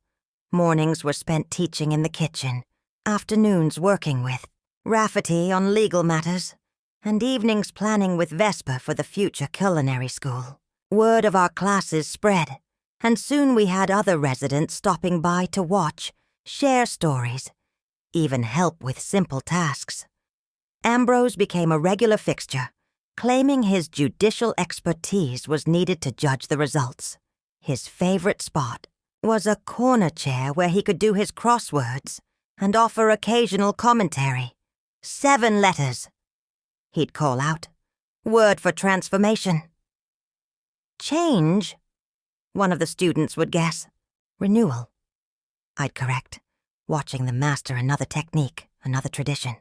Mornings were spent teaching in the kitchen, afternoons working with Rafferty on legal matters, and evenings planning with Vesper for the future culinary school. Word of our classes spread, and soon we had other residents stopping by to watch, share stories, even help with simple tasks. Ambrose became a regular fixture, claiming his judicial expertise was needed to judge the results. His favorite spot was a corner chair where he could do his crosswords and offer occasional commentary. 7 letters. He'd call out, "Word for transformation." "Change," one of the students would guess. "Renewal," I'd correct, watching them master another technique, another tradition.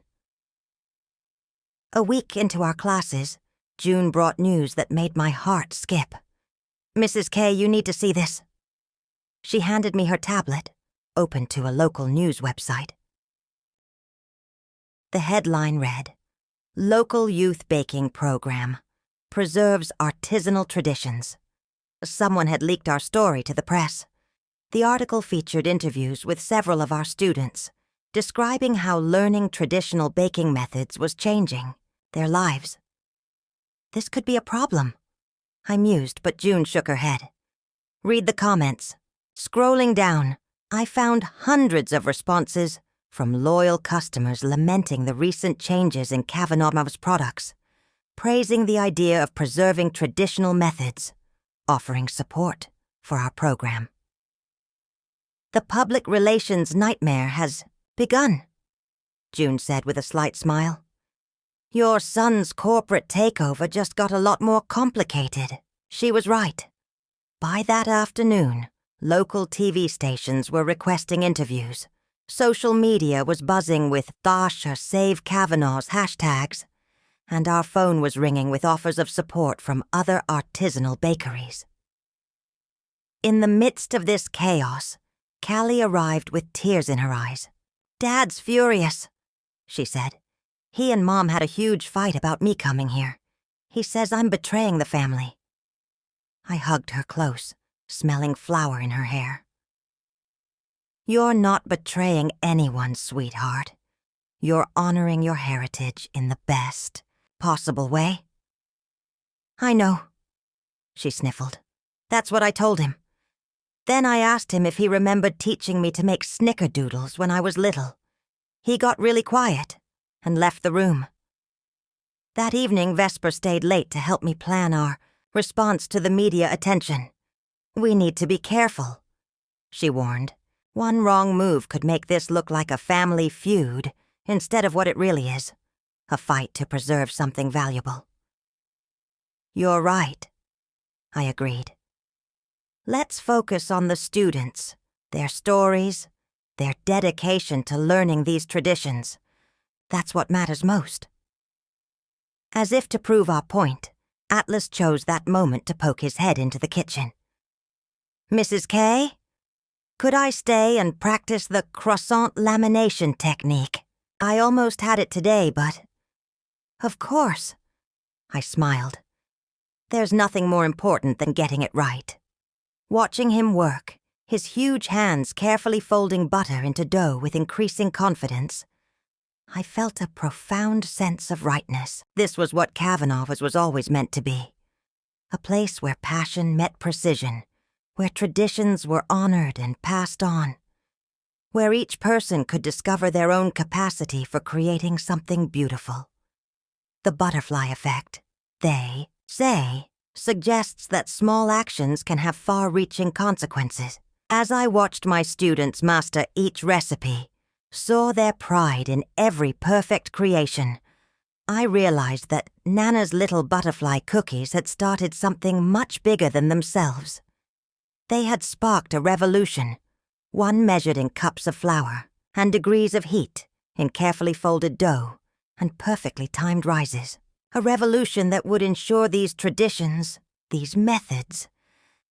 A week into our classes, June brought news that made my heart skip. "Mrs. K, you need to see this." She handed me her tablet, open to a local news website. The headline read, "Local Youth Baking Program Preserves Artisanal Traditions." Someone had leaked our story to the press. The article featured interviews with several of our students, describing how learning traditional baking methods was changing their lives. This could be a problem. I mused, but June shook her head. Read the comments. Scrolling down, I found hundreds of responses from loyal customers lamenting the recent changes in Kavanaugh's products, praising the idea of preserving traditional methods, offering support for our program. "The public relations nightmare has begun," June said with a slight smile. "Your son's corporate takeover just got a lot more complicated." She was right. By that afternoon, local TV stations were requesting interviews. Social media was buzzing with "Dash or Save Kavanaugh's" hashtags, and our phone was ringing with offers of support from other artisanal bakeries. In the midst of this chaos, Callie arrived with tears in her eyes. "Dad's furious," she said. "He and Mom had a huge fight about me coming here. He says I'm betraying the family." I hugged her close, smelling flour in her hair. "You're not betraying anyone, sweetheart. You're honoring your heritage in the best possible way." "I know," she sniffled. "That's what I told him. Then I asked him if he remembered teaching me to make snickerdoodles when I was little. He got really quiet and left the room. That evening, Vesper stayed late to help me plan our response to the media attention. "We need to be careful," she warned. "One wrong move could make this look like a family feud instead of what it really is, a fight to preserve something valuable." "You're right," I agreed. "Let's focus on the students, their stories, their dedication to learning these traditions. That's what matters most." As if to prove our point, Atlas chose that moment to poke his head into the kitchen. "Mrs. K, could I stay and practice the croissant lamination technique? I almost had it today, but—" "Of course," I smiled. There's nothing more important than getting it right. Watching him work, his huge hands carefully folding butter into dough with increasing confidence, I felt a profound sense of rightness. This was what Kavanaugh's was always meant to be. A place where passion met precision, where traditions were honored and passed on, where each person could discover their own capacity for creating something beautiful. The butterfly effect, they say, suggests that small actions can have far-reaching consequences. As I watched my students master each recipe, saw their pride in every perfect creation, I realized that Nana's little butterfly cookies had started something much bigger than themselves. They had sparked a revolution, one measured in cups of flour and degrees of heat in carefully folded dough and perfectly timed rises. A revolution that would ensure these traditions, these methods,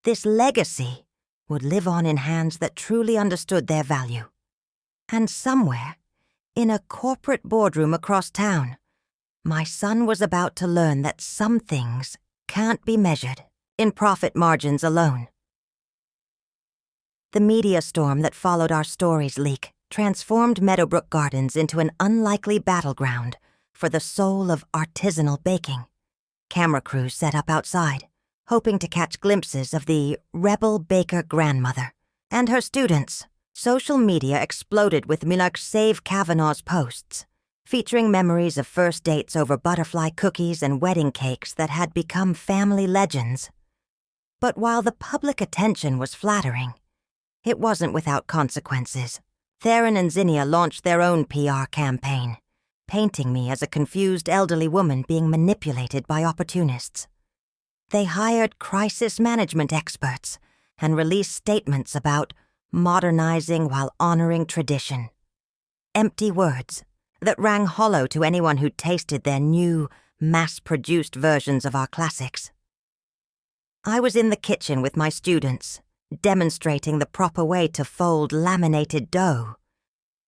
this legacy would live on in hands that truly understood their value. And somewhere, in a corporate boardroom across town, my son was about to learn that some things can't be measured in profit margins alone. The media storm that followed our story's leak transformed Meadowbrook Gardens into an unlikely battleground for the soul of artisanal baking. Camera crews set up outside, hoping to catch glimpses of the rebel baker grandmother and her students. Social media exploded with Marigold Kavanaugh's posts, featuring memories of first dates over butterfly cookies and wedding cakes that had become family legends. But while the public attention was flattering, it wasn't without consequences. Theron and Zinnia launched their own PR campaign, painting me as a confused elderly woman being manipulated by opportunists. They hired crisis management experts and released statements about modernizing while honoring tradition. Empty words that rang hollow to anyone who'd tasted their new, mass-produced versions of our classics. I was in the kitchen with my students, demonstrating the proper way to fold laminated dough,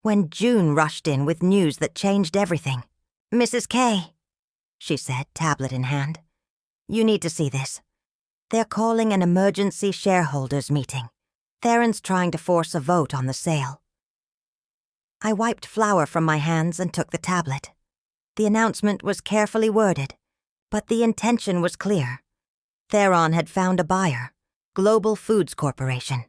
when June rushed in with news that changed everything. "Mrs. K," she said, tablet in hand. "You need to see this. They're calling an emergency shareholders meeting. Theron's trying to force a vote on the sale." I wiped flour from my hands and took the tablet. The announcement was carefully worded, but the intention was clear. Theron had found a buyer, Global Foods Corporation,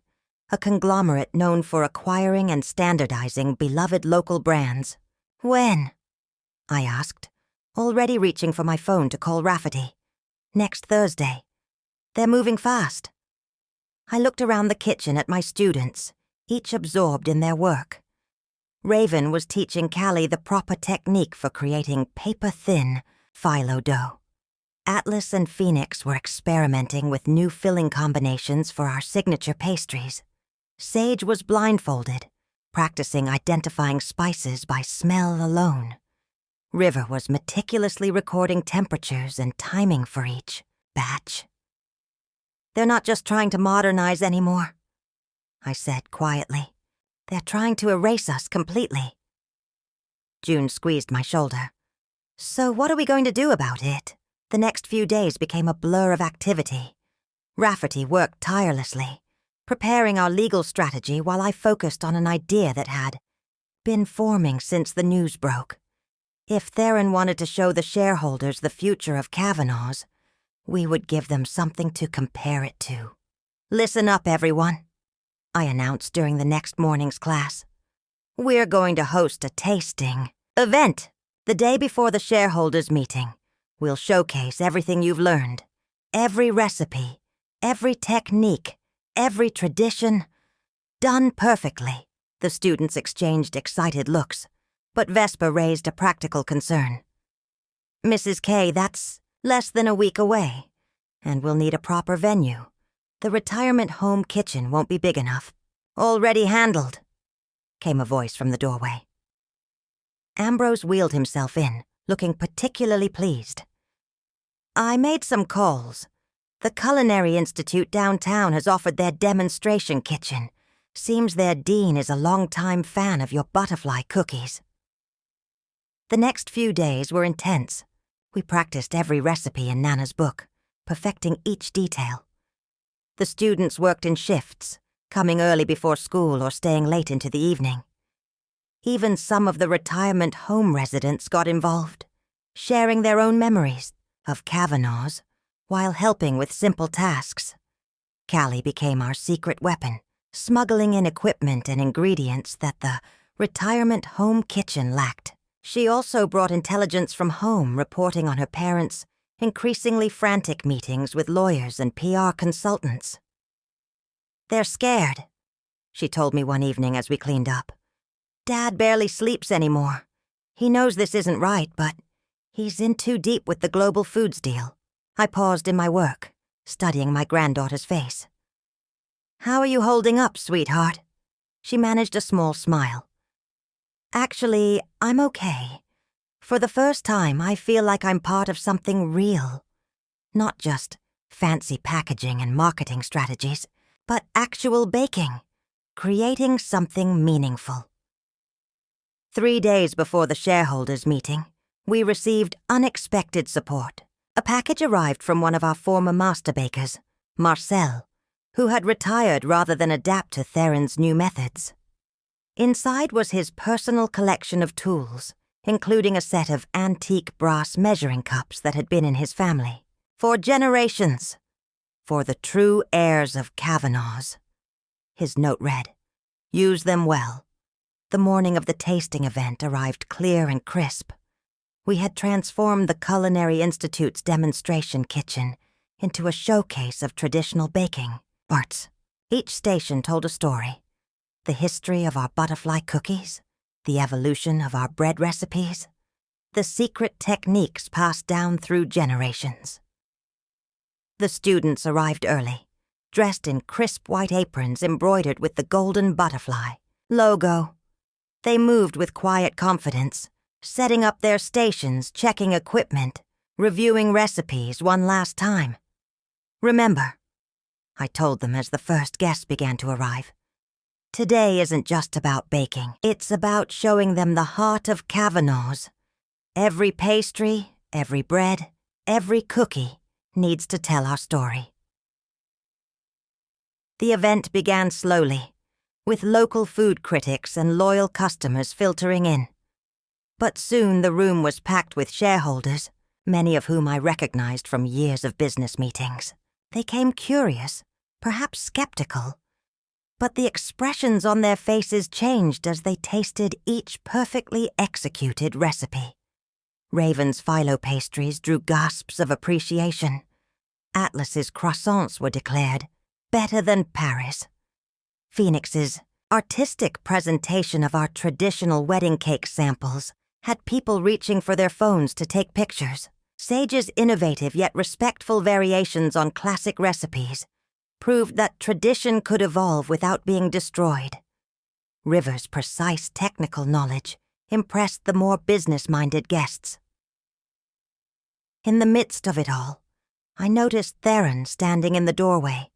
a conglomerate known for acquiring and standardizing beloved local brands. "When?" I asked, already reaching for my phone to call Rafferty. "Next Thursday. They're moving fast." I looked around the kitchen at my students, each absorbed in their work. Raven was teaching Callie the proper technique for creating paper-thin phyllo dough. Atlas and Phoenix were experimenting with new filling combinations for our signature pastries. Sage was blindfolded, practicing identifying spices by smell alone. River was meticulously recording temperatures and timing for each batch. "They're not just trying to modernize anymore," I said quietly. "They're trying to erase us completely." June squeezed my shoulder. "So what are we going to do about it?" The next few days became a blur of activity. Rafferty worked tirelessly, preparing our legal strategy while I focused on an idea that had been forming since the news broke. If Theron wanted to show the shareholders the future of Kavanaugh's, we would give them something to compare it to. "Listen up, everyone," I announced during the next morning's class. "We're going to host a tasting event the day before the shareholders' meeting. We'll showcase everything you've learned, every recipe, every technique, every tradition, done perfectly." The students exchanged excited looks, but Vespa raised a practical concern. "Mrs. K, that's less than a week away, and we'll need a proper venue. The retirement home kitchen won't be big enough." "Already handled," came a voice from the doorway. Ambrose wheeled himself in, looking particularly pleased. "I made some calls. The Culinary Institute downtown has offered their demonstration kitchen. Seems their dean is a longtime fan of your butterfly cookies." The next few days were intense. We practiced every recipe in Nana's book, perfecting each detail. The students worked in shifts, coming early before school or staying late into the evening. Even some of the retirement home residents got involved, sharing their own memories of Kavanaugh's while helping with simple tasks. Callie became our secret weapon, smuggling in equipment and ingredients that the retirement home kitchen lacked. She also brought intelligence from home, reporting on her parents' increasingly frantic meetings with lawyers and PR consultants. "They're scared," she told me one evening as we cleaned up. "Dad barely sleeps anymore. He knows this isn't right, but he's in too deep with the Global Foods deal." I paused in my work, studying my granddaughter's face. "How are you holding up, sweetheart?" She managed a small smile. "Actually, I'm okay. For the first time, I feel like I'm part of something real. Not just fancy packaging and marketing strategies, but actual baking, creating something meaningful. 3 days before the shareholders' meeting, we received unexpected support. A package arrived from one of our former master bakers, Marcel, who had retired rather than adapt to Theron's new methods. Inside was his personal collection of tools, including a set of antique brass measuring cups that had been in his family for generations, for the true heirs of Kavanaughs. His note read, "Use them well." The morning of the tasting event arrived clear and crisp. We had transformed the Culinary Institute's demonstration kitchen into a showcase of traditional baking arts. Each station told a story: the history of our butterfly cookies, the evolution of our bread recipes, the secret techniques passed down through generations. The students arrived early, dressed in crisp white aprons embroidered with the golden butterfly logo. They moved with quiet confidence, setting up their stations, checking equipment, reviewing recipes one last time. "Remember," I told them as the first guests began to arrive, "today isn't just about baking. It's about showing them the heart of Kavanagh's. Every pastry, every bread, every cookie needs to tell our story." The event began slowly, with local food critics and loyal customers filtering in. But soon the room was packed with shareholders, many of whom I recognized from years of business meetings. They came curious, perhaps skeptical, but the expressions on their faces changed as they tasted each perfectly executed recipe. Raven's phyllo pastries drew gasps of appreciation. Atlas's croissants were declared better than Paris. Phoenix's artistic presentation of our traditional wedding cake samples had people reaching for their phones to take pictures. Sage's innovative yet respectful variations on classic recipes proved that tradition could evolve without being destroyed. River's precise technical knowledge impressed the more business-minded guests. In the midst of it all, I noticed Theron standing in the doorway,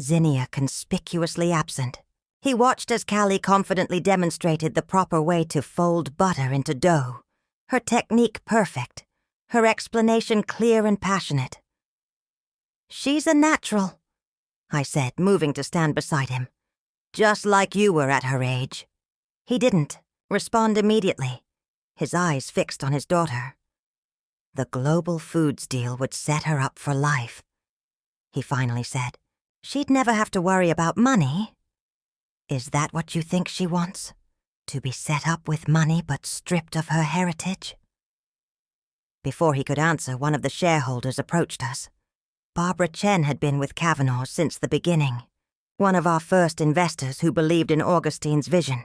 Zinnia conspicuously absent. He watched as Callie confidently demonstrated the proper way to fold butter into dough, her technique perfect, her explanation clear and passionate. "She's a natural," I said, moving to stand beside him. "Just like you were at her age." He didn't respond immediately, his eyes fixed on his daughter. The global foods deal would set her up for life, he finally said. "She'd never have to worry about money." "Is that what you think she wants? To be set up with money but stripped of her heritage?" Before he could answer, one of the shareholders approached us. Barbara Chen had been with Kavanaugh since the beginning, one of our first investors who believed in Augustine's vision.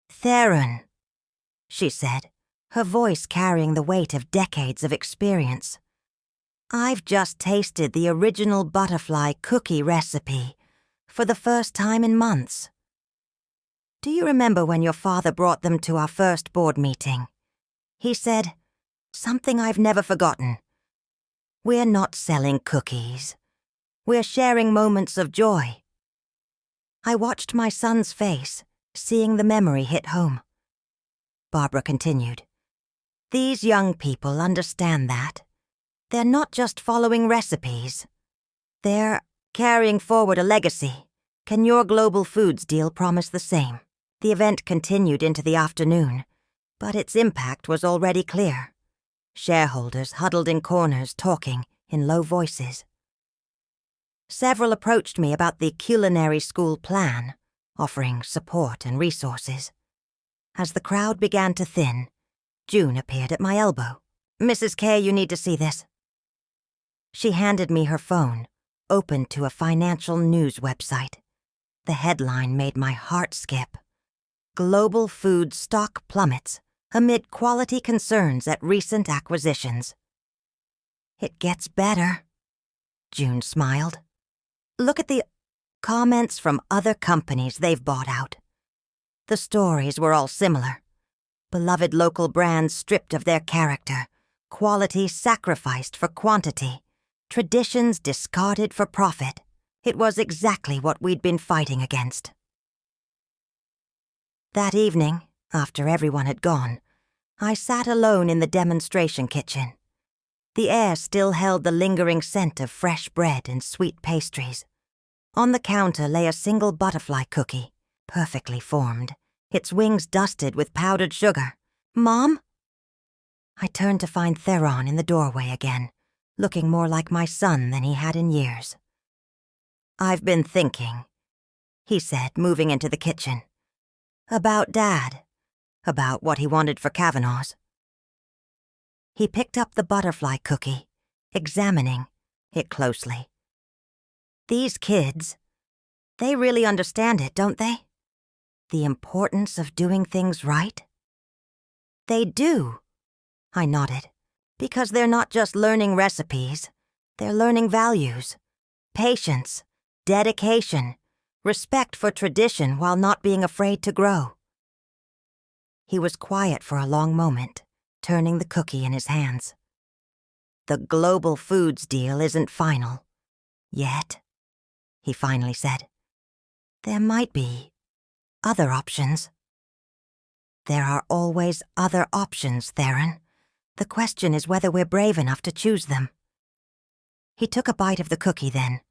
"Theron," she said, her voice carrying the weight of decades of experience. "I've just tasted the original butterfly cookie recipe for the first time in months. Do you remember when your father brought them to our first board meeting? He said, something I've never forgotten. We're not selling cookies. We're sharing moments of joy." I watched my son's face, seeing the memory hit home. Barbara continued, "These young people understand that. They're not just following recipes. They're carrying forward a legacy. Can your global foods deal promise the same?" The event continued into the afternoon, but its impact was already clear. Shareholders huddled in corners talking in low voices. Several approached me about the culinary school plan, offering support and resources. As the crowd began to thin, June appeared at my elbow. "Mrs. K, you need to see this." She handed me her phone, opened to a financial news website. The headline made my heart skip. "Global food stock plummets amid quality concerns at recent acquisitions." "It gets better," June smiled. "Look at the comments from other companies they've bought out." The stories were all similar. Beloved local brands stripped of their character, quality sacrificed for quantity, traditions discarded for profit. It was exactly what we'd been fighting against. That evening, after everyone had gone, I sat alone in the demonstration kitchen. The air still held the lingering scent of fresh bread and sweet pastries. On the counter lay a single butterfly cookie, perfectly formed, its wings dusted with powdered sugar. "Mom?" I turned to find Theron in the doorway again, looking more like my son than he had in years. "I've been thinking," he said, moving into the kitchen. "About Dad. About what he wanted for Kavanaugh's." He picked up the butterfly cookie, examining it closely. "These kids, they really understand it, don't they? The importance of doing things right?" "They do," I nodded, "because they're not just learning recipes, they're learning values, patience, dedication, respect for tradition while not being afraid to grow." He was quiet for a long moment, turning the cookie in his hands. "The global foods deal isn't final. Yet," he finally said. "There might be other options." "There are always other options, Theron. The question is whether we're brave enough to choose them." He took a bite of the cookie then,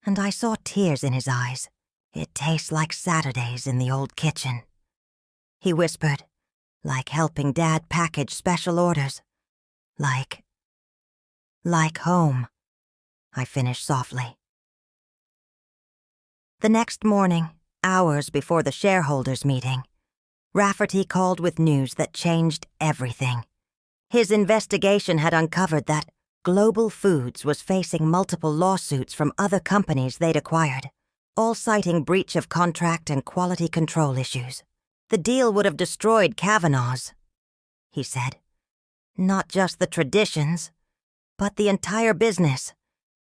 and I saw tears in his eyes. "It tastes like Saturdays in the old kitchen," he whispered, "like helping Dad package special orders. Like home," I finished softly. The next morning, hours before the shareholders' meeting, Rafferty called with news that changed everything. His investigation had uncovered that Global Foods was facing multiple lawsuits from other companies they'd acquired, all citing breach of contract and quality control issues. "The deal would have destroyed Kavanaugh's," he said. "Not just the traditions, but the entire business.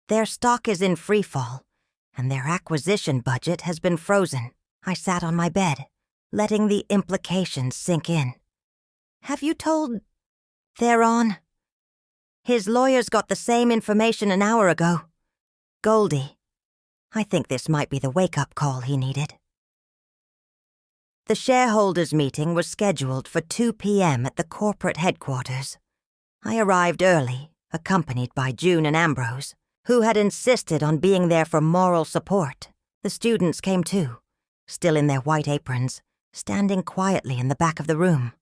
Their stock is in freefall, and their acquisition budget has been frozen." I sat on my bed, letting the implications sink in. "Have you told Theron?" "His lawyers got the same information an hour ago. Goldie. I think this might be the wake-up call he needed." The shareholders' meeting was scheduled for 2 p.m. at the corporate headquarters. I arrived early, accompanied by June and Ambrose, who had insisted on being there for moral support. The students came too, still in their white aprons, standing quietly in the back of the room.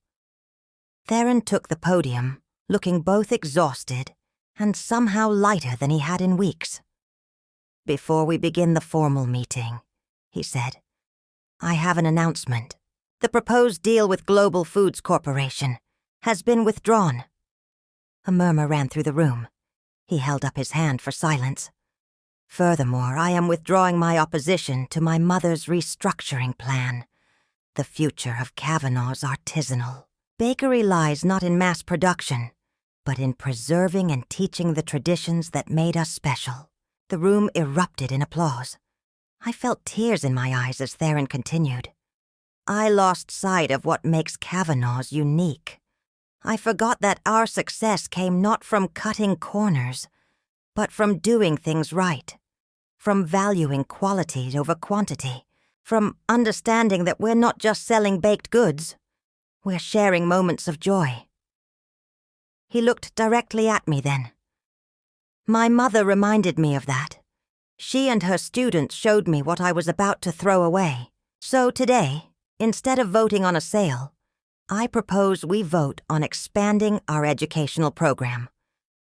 Theron took the podium, looking both exhausted and somehow lighter than he had in weeks. "Before we begin the formal meeting," he said, "I have an announcement. The proposed deal with Global Foods Corporation has been withdrawn." A murmur ran through the room. He held up his hand for silence. "Furthermore, I am withdrawing my opposition to my mother's restructuring plan. The future of Kavanaugh's artisanal bakery lies not in mass production, but in preserving and teaching the traditions that made us special." The room erupted in applause. I felt tears in my eyes as Theron continued. "I lost sight of what makes Kavanaugh's unique. I forgot that our success came not from cutting corners, but from doing things right, from valuing quality over quantity, from understanding that we're not just selling baked goods, we're sharing moments of joy." He looked directly at me then. "My mother reminded me of that. She and her students showed me what I was about to throw away. So today, instead of voting on a sale, I propose we vote on expanding our educational program,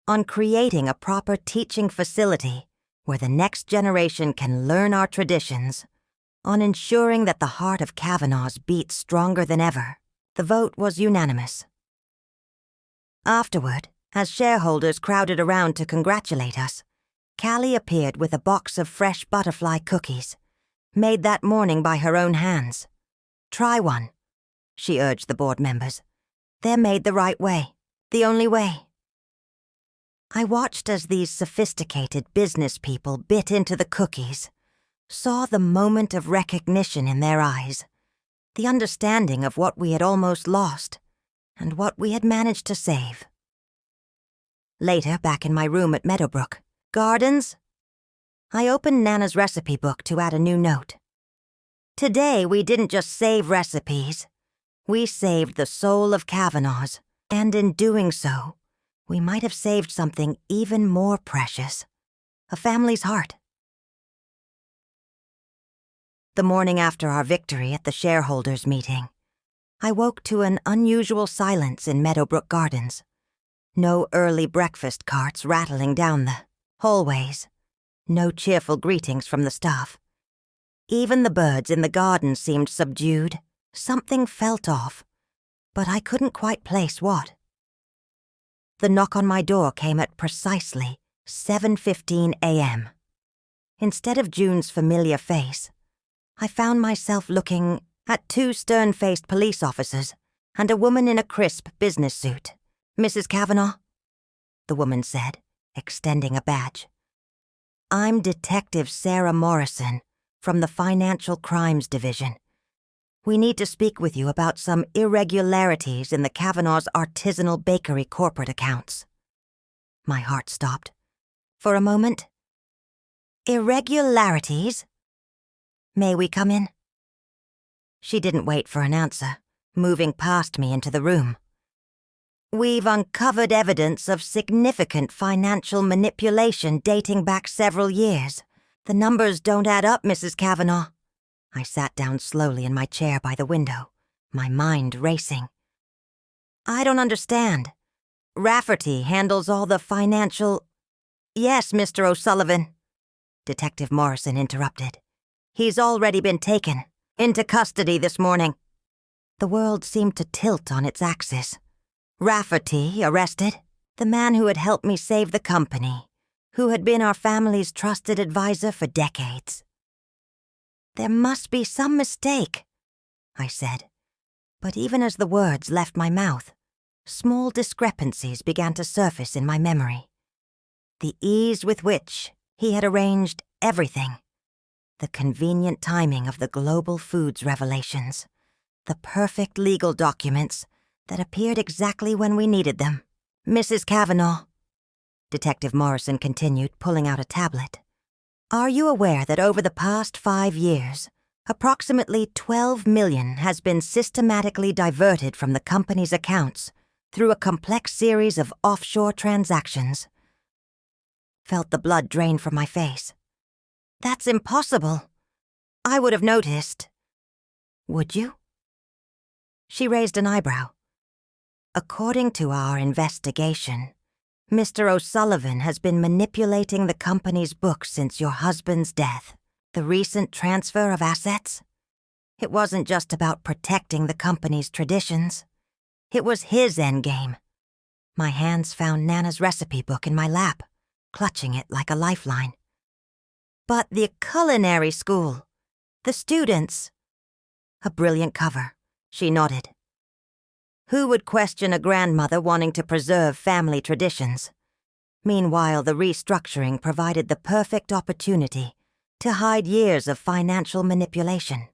on creating a proper teaching facility where the next generation can learn our traditions, on ensuring that the heart of Kavanaugh's beats stronger than ever." The vote was unanimous. Afterward, as shareholders crowded around to congratulate us, Callie appeared with a box of fresh butterfly cookies, made that morning by her own hands. "Try one," she urged the board members. "They're made the right way, the only way." I watched as these sophisticated business people bit into the cookies, saw the moment of recognition in their eyes, the understanding of what we had almost lost, and what we had managed to save. Later, back in my room at Meadowbrook Gardens, I opened Nana's recipe book to add a new note. Today, we didn't just save recipes. We saved the soul of Kavanaugh's, and in doing so, we might have saved something even more precious. A family's heart. The morning after our victory at the shareholders' meeting, I woke to an unusual silence in Meadowbrook Gardens. No early breakfast carts rattling down the hallways. No cheerful greetings from the staff. Even the birds in the garden seemed subdued. Something felt off, but I couldn't quite place what. The knock on my door came at precisely 7:15 a.m. Instead of June's familiar face, I found myself looking at two stern-faced police officers and a woman in a crisp business suit. "Mrs. Kavanaugh?" the woman said, extending a badge. "I'm Detective Sarah Morrison from the Financial Crimes Division. We need to speak with you about some irregularities in the Kavanaugh's artisanal bakery corporate accounts." My heart stopped. For a moment. "Irregularities? May we come in?" She didn't wait for an answer, moving past me into the room. "We've uncovered evidence of significant financial manipulation dating back several years. The numbers don't add up, Mrs. Kavanaugh." I sat down slowly in my chair by the window, my mind racing. "I don't understand. Rafferty handles all the financial—" "Yes, Mr. O'Sullivan," Detective Morrison interrupted. "He's already been taken into custody this morning." The world seemed to tilt on its axis. Rafferty arrested, the man who had helped me save the company, who had been our family's trusted advisor for decades. "There must be some mistake," I said, but even as the words left my mouth, small discrepancies began to surface in my memory. The ease with which he had arranged everything, the convenient timing of the global foods revelations, the perfect legal documents that appeared exactly when we needed them. "Mrs. Kavanaugh," Detective Morrison continued, pulling out a tablet. "Are you aware that over the past 5 years, approximately $12 million has been systematically diverted from the company's accounts through a complex series of offshore transactions?" Felt the blood drain from my face. "That's impossible. I would have noticed." "Would you?" She raised an eyebrow. "According to our investigation, Mr. O'Sullivan has been manipulating the company's books since your husband's death. The recent transfer of assets? It wasn't just about protecting the company's traditions. It was his endgame." My hands found Nana's recipe book in my lap, clutching it like a lifeline. "But the culinary school, the students—" "A brilliant cover," she nodded. "Who would question a grandmother wanting to preserve family traditions?" Meanwhile, the restructuring provided the perfect opportunity to hide years of financial manipulation.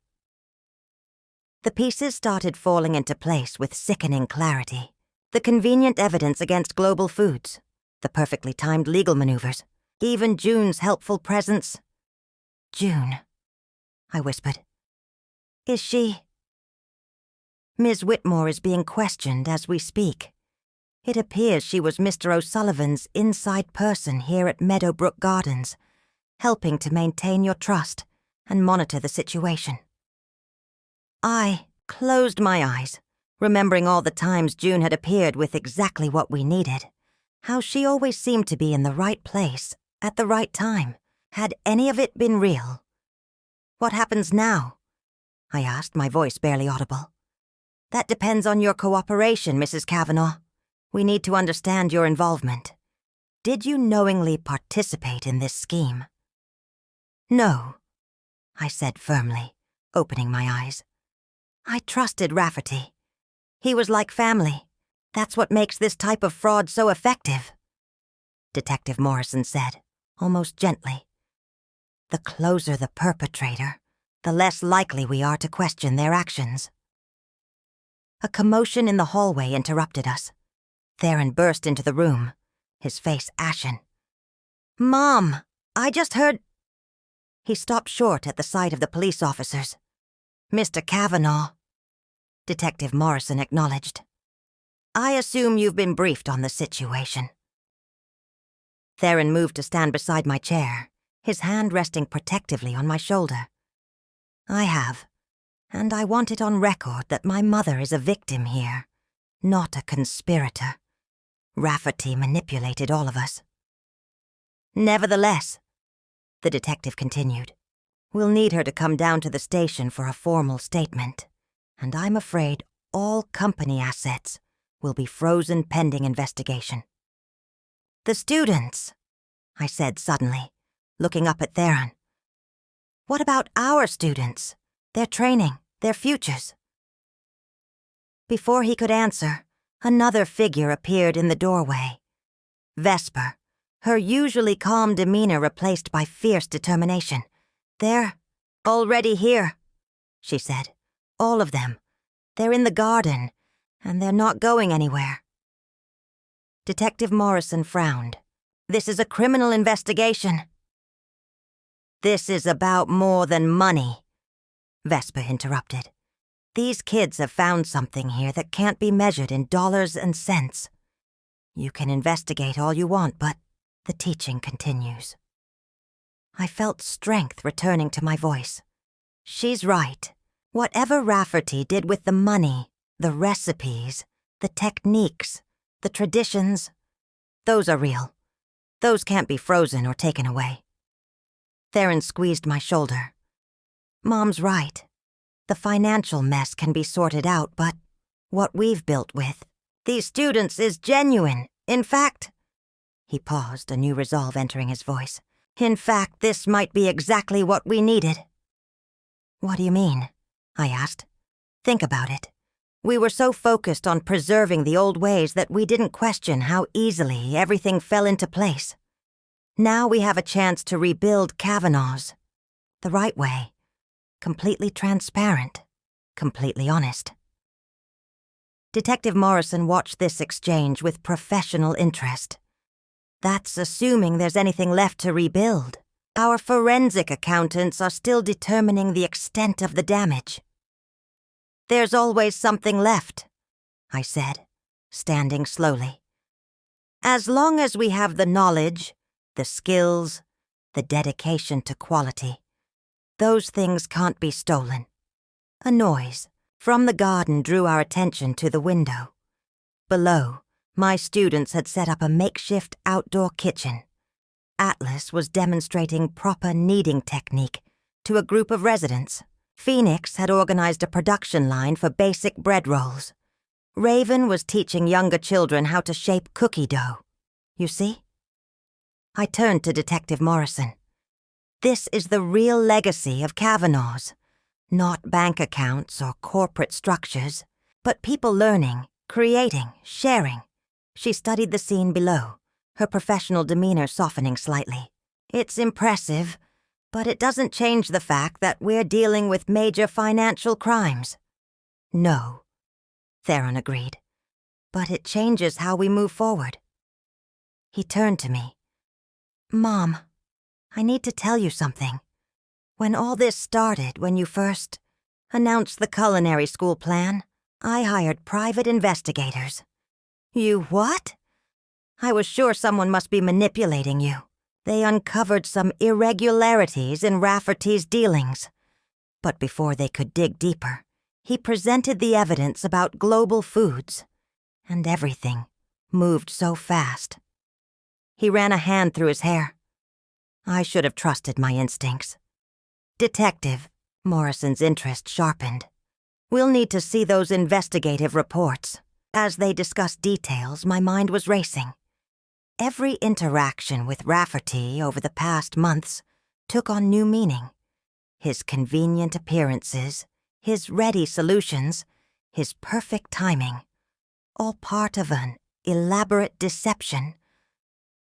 The pieces started falling into place with sickening clarity. The convenient evidence against global foods, the perfectly timed legal maneuvers, even June's helpful presence. "June," I whispered. "Is she—" "Ms. Whitmore is being questioned as we speak. It appears she was Mr. O'Sullivan's inside person here at Meadowbrook Gardens, helping to maintain your trust and monitor the situation." I closed my eyes, remembering all the times June had appeared with exactly what we needed. How she always seemed to be in the right place, at the right time. Had any of it been real? "What happens now?" I asked, my voice barely audible. "That depends on your cooperation, Mrs. Kavanaugh. We need to understand your involvement. Did you knowingly participate in this scheme?" "No," I said firmly, opening my eyes. "I trusted Rafferty. He was like family. That's what makes this type of fraud so effective," Detective Morrison said, almost gently. "The closer the perpetrator, the less likely we are to question their actions." A commotion in the hallway interrupted us. Theron burst into the room, his face ashen. "Mom, I just heard—" He stopped short at the sight of the police officers. "Mr. Kavanaugh," Detective Morrison acknowledged. "I assume you've been briefed on the situation." Theron moved to stand beside my chair, his hand resting protectively on my shoulder. "I have, and I want it on record that my mother is a victim here, not a conspirator. Rafferty manipulated all of us." "Nevertheless," the detective continued, "we'll need her to come down to the station for a formal statement, and I'm afraid all company assets will be frozen pending investigation." "The students," I said suddenly, looking up at Theron. "What about our students? Their training, their futures?" Before he could answer, another figure appeared in the doorway. Vesper, her usually calm demeanor replaced by fierce determination. "They're already here," she said. "All of them. They're in the garden, and they're not going anywhere." Detective Morrison frowned. "This is a criminal investigation." "This is about more than money," Vesper interrupted. "These kids have found something here that can't be measured in dollars and cents. You can investigate all you want, but the teaching continues." I felt strength returning to my voice. She's right. Whatever Rafferty did with the money, the recipes, the techniques, the traditions, those are real. Those can't be frozen or taken away. Theron squeezed my shoulder. "Mom's right. The financial mess can be sorted out, but what we've built with these students is genuine. In fact," he paused, a new resolve entering his voice. "In fact, this might be exactly what we needed." "What do you mean?" I asked. "Think about it. We were so focused on preserving the old ways that we didn't question how easily everything fell into place. Now we have a chance to rebuild Kavanaugh's. The right way. Completely transparent. Completely honest." Detective Morrison watched this exchange with professional interest. "That's assuming there's anything left to rebuild. Our forensic accountants are still determining the extent of the damage." "There's always something left," I said, standing slowly. "As long as we have the knowledge, the skills, the dedication to quality, those things can't be stolen." A noise from the garden drew our attention to the window. Below, my students had set up a makeshift outdoor kitchen. Atlas was demonstrating proper kneading technique to a group of residents. Phoenix had organized a production line for basic bread rolls. Raven was teaching younger children how to shape cookie dough. You see? I turned to Detective Morrison. This is the real legacy of Kavanaugh's. Not bank accounts or corporate structures, but people learning, creating, sharing. She studied the scene below, her professional demeanor softening slightly. "It's impressive, but it doesn't change the fact that we're dealing with major financial crimes." "No," Theron agreed, "but it changes how we move forward." He turned to me. "Mom, I need to tell you something. When all this started, when you first announced the culinary school plan, I hired private investigators." "You what?" "I was sure someone must be manipulating you. They uncovered some irregularities in Rafferty's dealings. But before they could dig deeper, he presented the evidence about global foods, and everything moved so fast." He ran a hand through his hair. I should have trusted my instincts. "Detective," Morrison's interest sharpened. "We'll need to see those investigative reports." As they discussed details, my mind was racing. Every interaction with Rafferty over the past months took on new meaning. His convenient appearances, his ready solutions, his perfect timing, all part of an elaborate deception.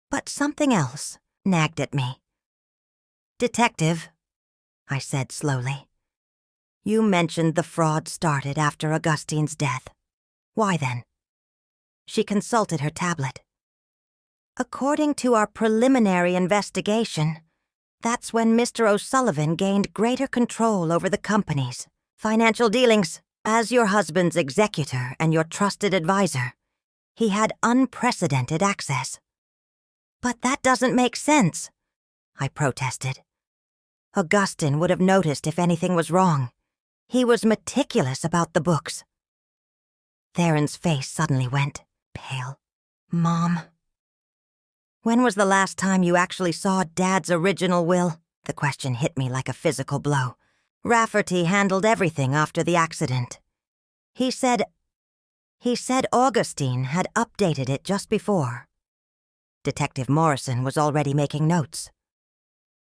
But something else nagged at me. "Detective," I said slowly, "you mentioned the fraud started after Augustine's death. Why then?" She consulted her tablet. "According to our preliminary investigation, That's when Mr. O'Sullivan gained greater control over the company's financial dealings. As your husband's executor and your trusted advisor, he had unprecedented access. But that doesn't make sense, I protested. Augustin would have noticed if anything was wrong. He was meticulous about the books. Theron's face suddenly went pale. Mom. When was the last time you actually saw Dad's original will? The question hit me like a physical blow. Rafferty handled everything after the accident. He said Augustine had updated it just before. Detective Morrison was already making notes.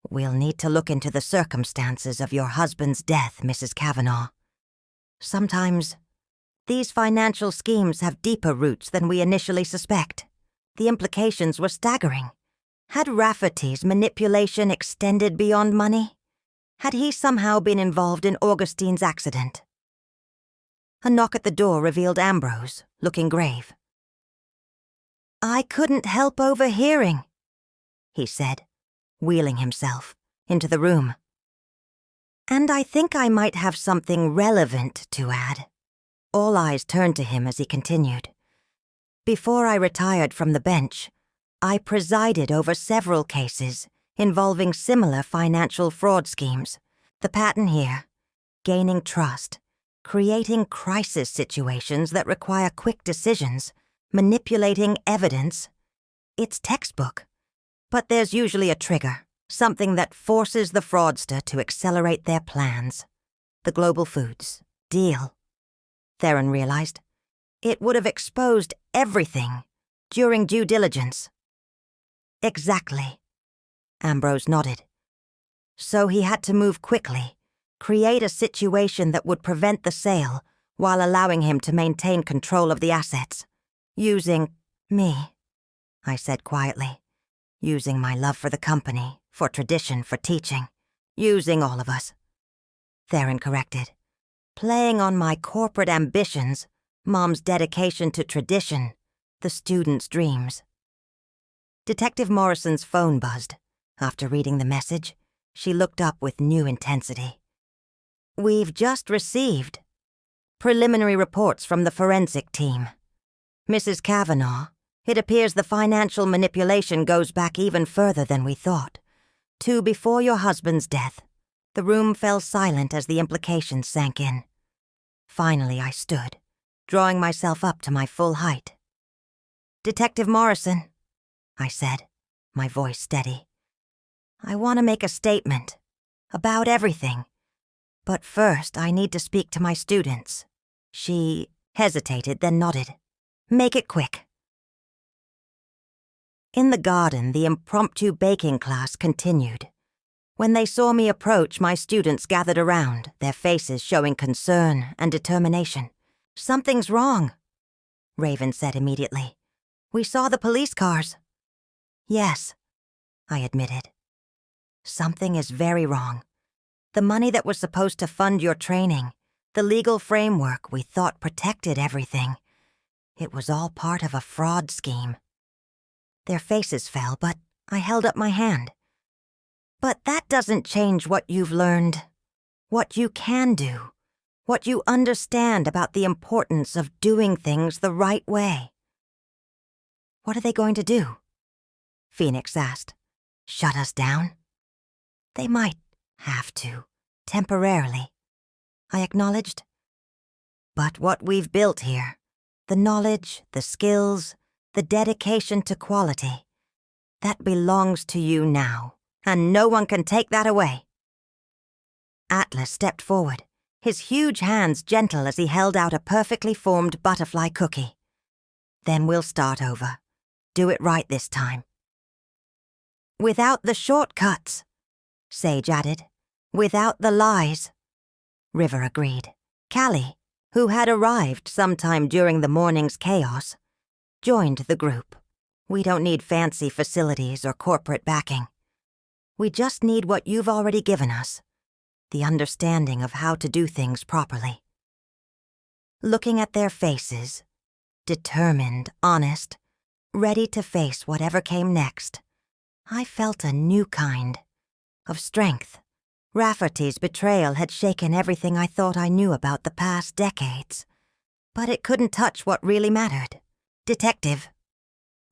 We'll need to look into the circumstances of your husband's death, Mrs. Kavanaugh. Sometimes, these financial schemes have deeper roots than we initially suspect. The implications were staggering. Had Rafferty's manipulation extended beyond money? Had he somehow been involved in Augustine's accident? A knock at the door revealed Ambrose, looking grave. I couldn't help overhearing, he said, wheeling himself into the room. And I think I might have something relevant to add. All eyes turned to him as he continued. Before I retired from the bench, I presided over several cases involving similar financial fraud schemes. The pattern here: gaining trust, creating crisis situations that require quick decisions, manipulating evidence. It's textbook. But there's usually a trigger, something that forces the fraudster to accelerate their plans. The Global Foods deal. Theron realized. It would have exposed everything during due diligence. Exactly. Ambrose nodded. So he had to move quickly, create a situation that would prevent the sale while allowing him to maintain control of the assets. Using me, I said quietly. Using my love for the company, for tradition, for teaching. Using all of us. Theron corrected. Playing on my corporate ambitions, Mom's dedication to tradition, the students' dreams. Detective Morrison's phone buzzed. After reading the message, she looked up with new intensity. We've just received preliminary reports from the forensic team. Mrs. Kavanaugh, it appears the financial manipulation goes back even further than we thought. To before your husband's death. The room fell silent as the implications sank in. Finally, I stood, drawing myself up to my full height. Detective Morrison, I said, my voice steady. I want to make a statement about everything. But first, I need to speak to my students. She hesitated, then nodded. Make it quick. In the garden, the impromptu baking class continued. When they saw me approach, my students gathered around, their faces showing concern and determination. Something's wrong, Raven said immediately. We saw the police cars. Yes, I admitted. Something is very wrong. The money that was supposed to fund your training, the legal framework we thought protected everything, it was all part of a fraud scheme. Their faces fell, but I held up my hand. But that doesn't change what you've learned, what you can do, what you understand about the importance of doing things the right way. What are they going to do? Phoenix asked. Shut us down? They might have to, temporarily, I acknowledged. But what we've built here, the knowledge, the skills, the dedication to quality, that belongs to you now, and no one can take that away. Atlas stepped forward, his huge hands gentle as he held out a perfectly formed butterfly cookie. Then we'll start over. Do it right this time. Without the shortcuts, Sage added. Without the lies. River agreed. Callie, who had arrived sometime during the morning's chaos, joined the group. We don't need fancy facilities or corporate backing. We just need what you've already given us, the understanding of how to do things properly. Looking at their faces, determined, honest, ready to face whatever came next, I felt a new kind of strength. Rafferty's betrayal had shaken everything I thought I knew about the past decades. But it couldn't touch what really mattered. "Detective,"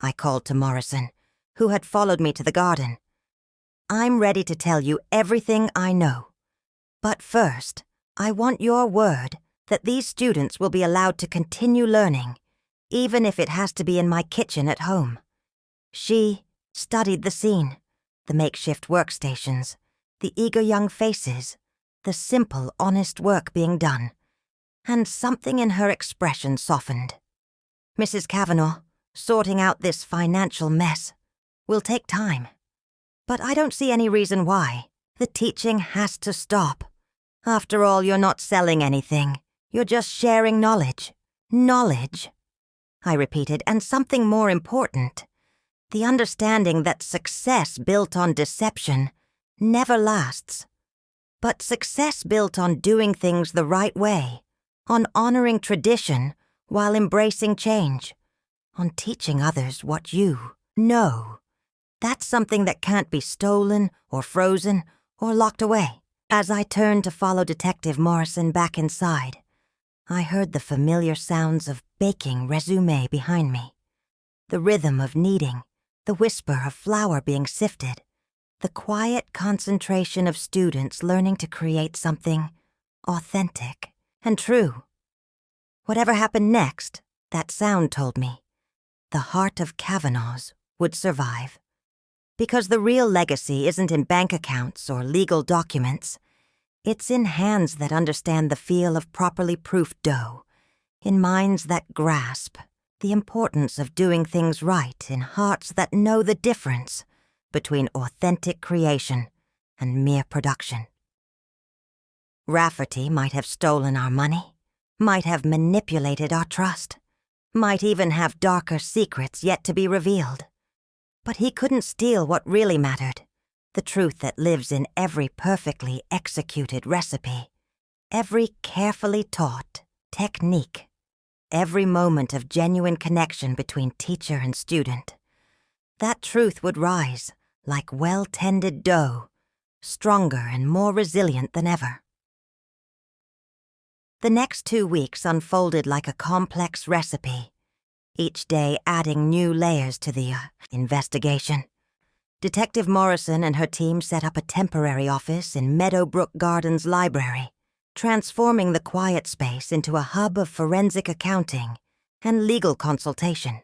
I called to Morrison, who had followed me to the garden. "I'm ready to tell you everything I know. But first, I want your word that these students will be allowed to continue learning, even if it has to be in my kitchen at home." She studied the scene, the makeshift workstations, the eager young faces, the simple, honest work being done, and something in her expression softened. "Mrs. Kavanaugh, sorting out this financial mess will take time. But I don't see any reason why. The teaching has to stop. After all, you're not selling anything. You're just sharing knowledge." "Knowledge," I repeated, "and something more important. The understanding that success built on deception never lasts. But success built on doing things the right way, on honoring tradition while embracing change, on teaching others what you know. That's something that can't be stolen or frozen or locked away." As I turned to follow Detective Morrison back inside, I heard the familiar sounds of baking resume behind me, the rhythm of kneading, the whisper of flour being sifted, the quiet concentration of students learning to create something authentic and true. Whatever happened next, that sound told me, the heart of Kavanaugh's would survive. Because the real legacy isn't in bank accounts or legal documents. It's in hands that understand the feel of properly proofed dough, in minds that grasp the importance of doing things right, in hearts that know the difference between authentic creation and mere production. Rafferty might have stolen our money, might have manipulated our trust, might even have darker secrets yet to be revealed. But he couldn't steal what really mattered, the truth that lives in every perfectly executed recipe, every carefully taught technique, every moment of genuine connection between teacher and student. That truth would rise, like well-tended dough, stronger and more resilient than ever. The next 2 weeks unfolded like a complex recipe, each day adding new layers to the investigation. Detective Morrison and her team set up a temporary office in Meadowbrook Gardens library, transforming the quiet space into a hub of forensic accounting and legal consultation.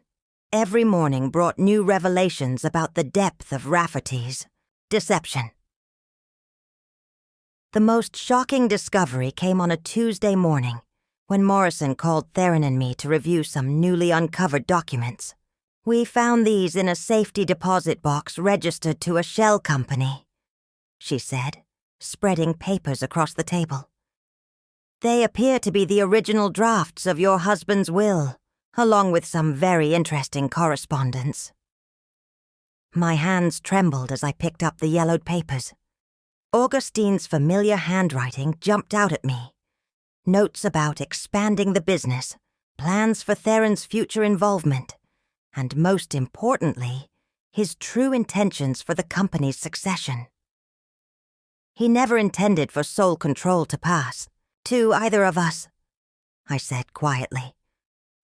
Every morning brought new revelations about the depth of Rafferty's deception. The most shocking discovery came on a Tuesday morning, when Morrison called Theron and me to review some newly uncovered documents. "We found these in a safety deposit box registered to a shell company," she said, spreading papers across the table. "They appear to be the original drafts of your husband's will, along with some very interesting correspondence." My hands trembled as I picked up the yellowed papers. Augustine's familiar handwriting jumped out at me. Notes about expanding the business, plans for Theron's future involvement, and most importantly, his true intentions for the company's succession. He never intended for sole control to pass to either of us, I said quietly,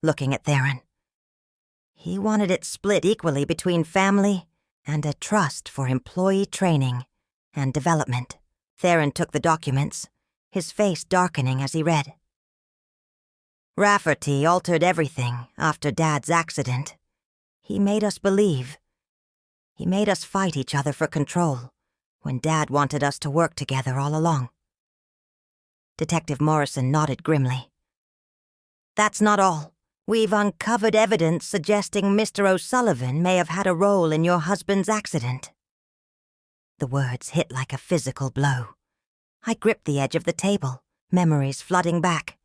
looking at Theron. He wanted it split equally between family and a trust for employee training and development. Theron took the documents, his face darkening as he read. "Rafferty altered everything after Dad's accident. He made us believe. He made us fight each other for control, when Dad wanted us to work together all along." Detective Morrison nodded grimly. "That's not all. We've uncovered evidence suggesting Mr. O'Sullivan may have had a role in your husband's accident." The words hit like a physical blow. I gripped the edge of the table, memories flooding back.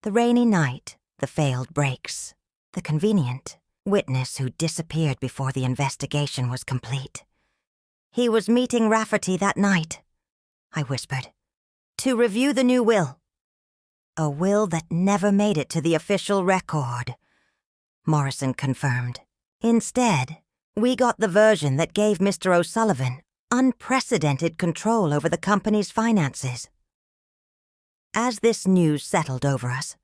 The rainy night, the failed brakes, the convenient witness who disappeared before the investigation was complete. "He was meeting Rafferty that night," I whispered, "to review the new will." "A will that never made it to the official record," Morrison confirmed. "Instead, we got the version that gave Mr. O'Sullivan unprecedented control over the company's finances. As this news settled over us,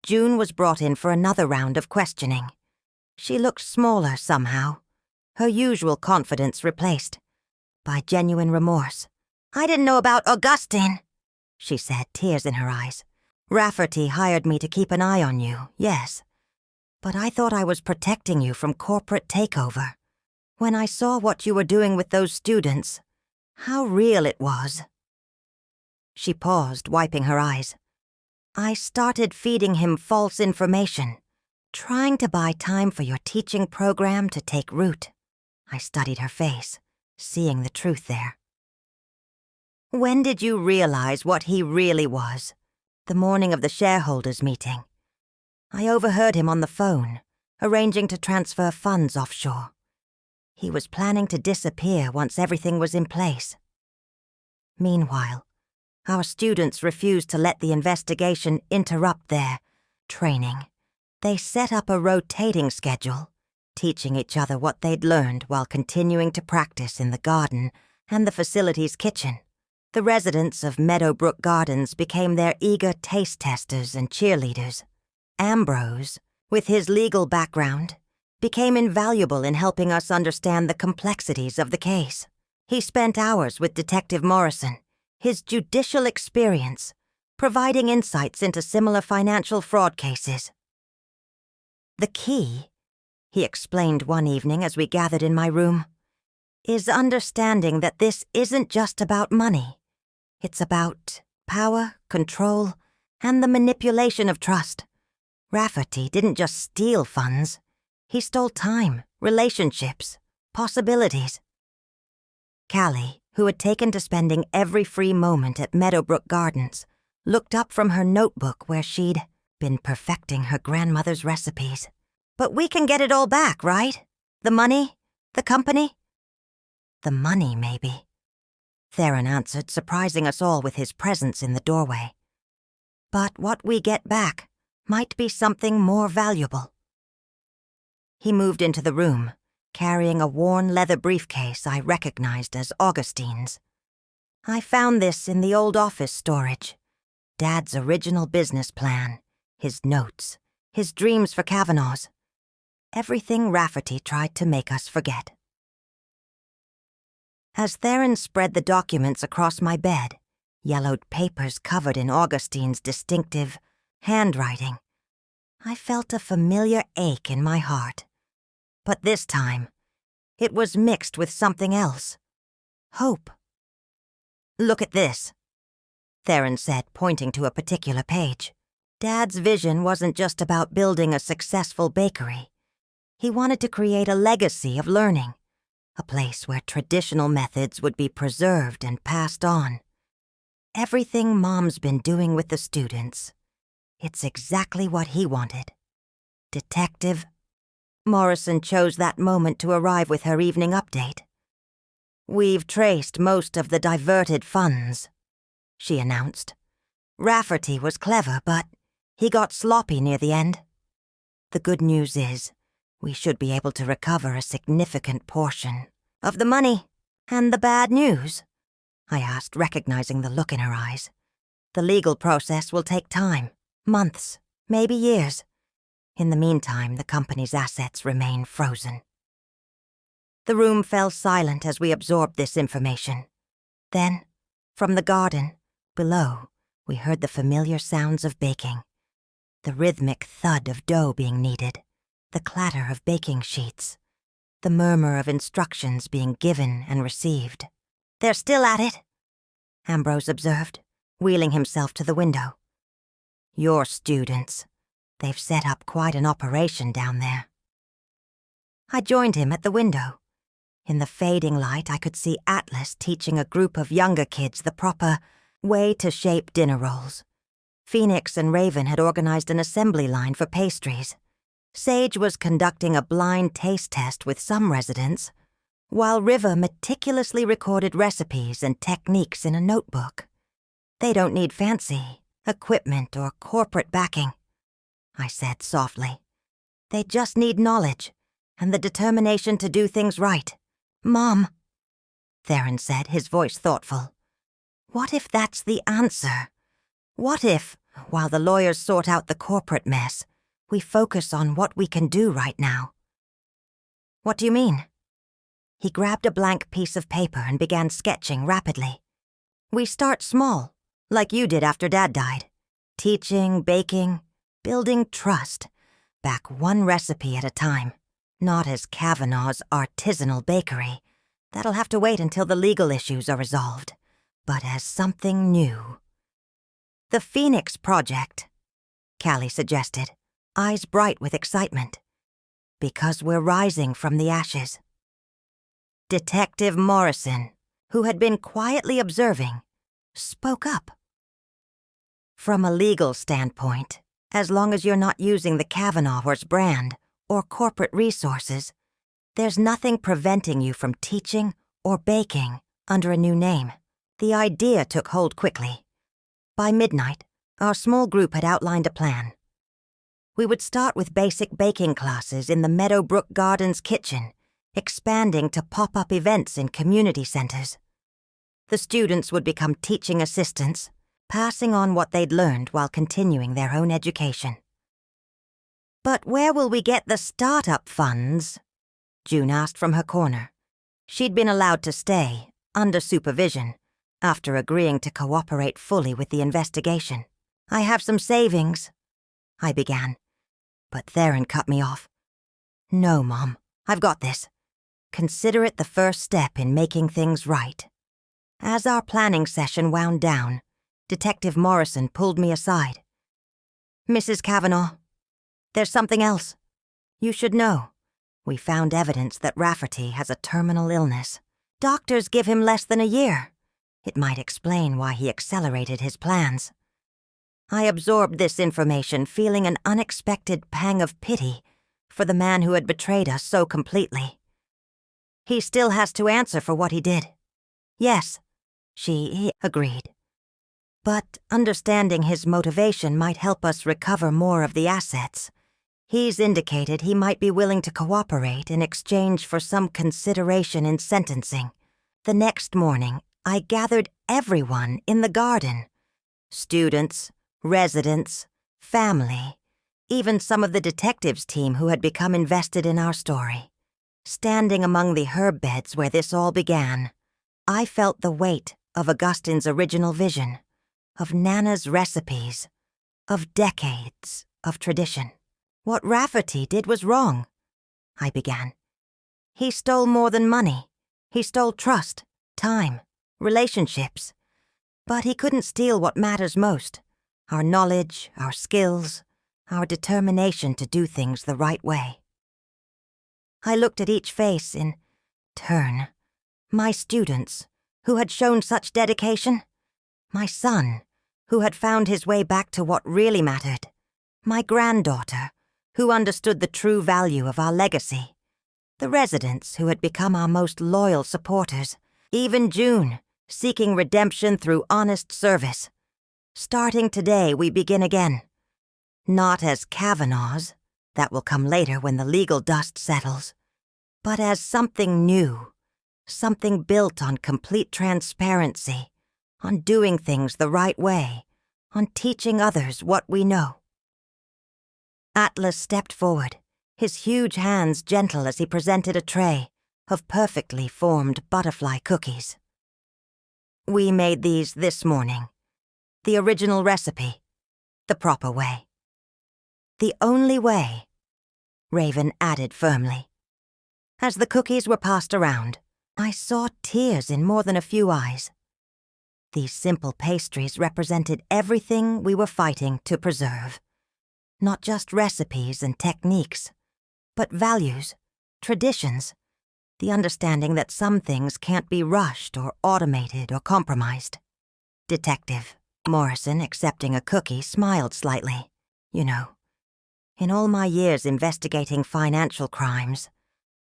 June was brought in for another round of questioning. She looked smaller somehow, her usual confidence replaced by genuine remorse. "I didn't know about Augustine," she said, tears in her eyes. "Rafferty hired me to keep an eye on you, yes. But I thought I was protecting you from corporate takeover. When I saw what you were doing with those students, how real it was." She paused, wiping her eyes. "I started feeding him false information, trying to buy time for your teaching program to take root." I studied her face, seeing the truth there. "When did you realize what he really was?" "The morning of the shareholders' meeting. I overheard him on the phone, arranging to transfer funds offshore. He was planning to disappear once everything was in place. Meanwhile, our students refused to let the investigation interrupt their training. They set up a rotating schedule, teaching each other what they'd learned while continuing to practice in the garden and the facility's kitchen. The residents of Meadowbrook Gardens became their eager taste testers and cheerleaders. Ambrose, with his legal background, became invaluable in helping us understand the complexities of the case. He spent hours with Detective Morrison, his judicial experience, providing insights into similar financial fraud cases. "The key," he explained one evening as we gathered in my room, "is understanding that this isn't just about money. It's about power, control, and the manipulation of trust. Rafferty didn't just steal funds. He stole time, relationships, possibilities." Callie, who had taken to spending every free moment at Meadowbrook Gardens, looked up from her notebook where she'd been perfecting her grandmother's recipes. "But we can get it all back, right? The money? The company?" "The money, maybe," Theron answered, surprising us all with his presence in the doorway. "But what we get back might be something more valuable." He moved into the room, carrying a worn leather briefcase I recognized as Augustine's. "I found this in the old office storage. Dad's original business plan, his notes, his dreams for Kavanaugh's. Everything Rafferty tried to make us forget." As Theron spread the documents across my bed, yellowed papers covered in Augustine's distinctive handwriting, I felt a familiar ache in my heart. But this time, it was mixed with something else. Hope. "Look at this," Theron said, pointing to a particular page. Dad's vision wasn't just about building a successful bakery. He wanted to create a legacy of learning, a place where traditional methods would be preserved and passed on. Everything Mom's been doing with the students, it's exactly what he wanted. Detective Morrison chose that moment to arrive with her evening update. "We've traced most of the diverted funds," she announced. "Rafferty was clever, but he got sloppy near the end. The good news is, we should be able to recover a significant portion of the money." "And the bad news?" I asked, recognizing the look in her eyes. "The legal process will take time, months, maybe years. In the meantime, the company's assets remain frozen." The room fell silent as we absorbed this information. Then, from the garden, below, we heard the familiar sounds of baking. The rhythmic thud of dough being kneaded, the clatter of baking sheets, the murmur of instructions being given and received. "They're still at it," Ambrose observed, wheeling himself to the window. "Your students. They've set up quite an operation down there." I joined him at the window. In the fading light, I could see Atlas teaching a group of younger kids the proper way to shape dinner rolls. Phoenix and Raven had organized an assembly line for pastries. Sage was conducting a blind taste test with some residents, while River meticulously recorded recipes and techniques in a notebook. They don't need fancy equipment or corporate backing, I said softly. They just need knowledge and the determination to do things right. "Mom." Theron said, his voice thoughtful. What if that's the answer? What if, while the lawyers sort out the corporate mess, we focus on what we can do right now? What do you mean? He grabbed a blank piece of paper and began sketching rapidly. We start small, like you did after Dad died. Teaching, baking, building trust, back one recipe at a time. Not as Kavanaugh's artisanal bakery. That'll have to wait until the legal issues are resolved. But as something new. The Phoenix Project, Callie suggested, eyes bright with excitement. Because we're rising from the ashes. Detective Morrison, who had been quietly observing, spoke up. From a legal standpoint, as long as you're not using the Kavanaugh's brand or corporate resources, there's nothing preventing you from teaching or baking under a new name. The idea took hold quickly. By midnight, our small group had outlined a plan. We would start with basic baking classes in the Meadowbrook Gardens kitchen, expanding to pop-up events in community centers. The students would become teaching assistants, passing on what they'd learned while continuing their own education. But where will we get the startup funds? June asked from her corner. She'd been allowed to stay, under supervision, after agreeing to cooperate fully with the investigation. I have some savings, I began, but Theron cut me off. No, Mom, I've got this. Consider it the first step in making things right. As our planning session wound down, Detective Morrison pulled me aside. Mrs. Kavanaugh, there's something else. You should know. We found evidence that Rafferty has a terminal illness. Doctors give him less than a year. It might explain why he accelerated his plans. I absorbed this information, feeling an unexpected pang of pity for the man who had betrayed us so completely. He still has to answer for what he did. Yes, she agreed. But understanding his motivation might help us recover more of the assets. He's indicated he might be willing to cooperate in exchange for some consideration in sentencing. The next morning, I gathered everyone in the garden. Students, residents, family, even some of the detectives' team who had become invested in our story. Standing among the herb beds where this all began, I felt the weight of Augustine's original vision, of Nana's recipes, of decades of tradition. What Rafferty did was wrong, I began. He stole more than money. He stole trust, time, relationships. But he couldn't steal what matters most, our knowledge, our skills, our determination to do things the right way. I looked at each face in turn. My students, who had shown such dedication. My son, who had found his way back to what really mattered. My granddaughter, who understood the true value of our legacy. The residents who had become our most loyal supporters. Even June, seeking redemption through honest service. Starting today, we begin again. Not as Kavanaugh's, that will come later when the legal dust settles, but as something new, something built on complete transparency, on doing things the right way, on teaching others what we know. Atlas stepped forward, his huge hands gentle as he presented a tray of perfectly formed butterfly cookies. We made these this morning. The original recipe. The proper way. The only way, Raven added firmly. As the cookies were passed around, I saw tears in more than a few eyes. These simple pastries represented everything we were fighting to preserve. Not just recipes and techniques, but values, traditions, the understanding that some things can't be rushed or automated or compromised. Detective Morrison, accepting a cookie, smiled slightly. You know, in all my years investigating financial crimes,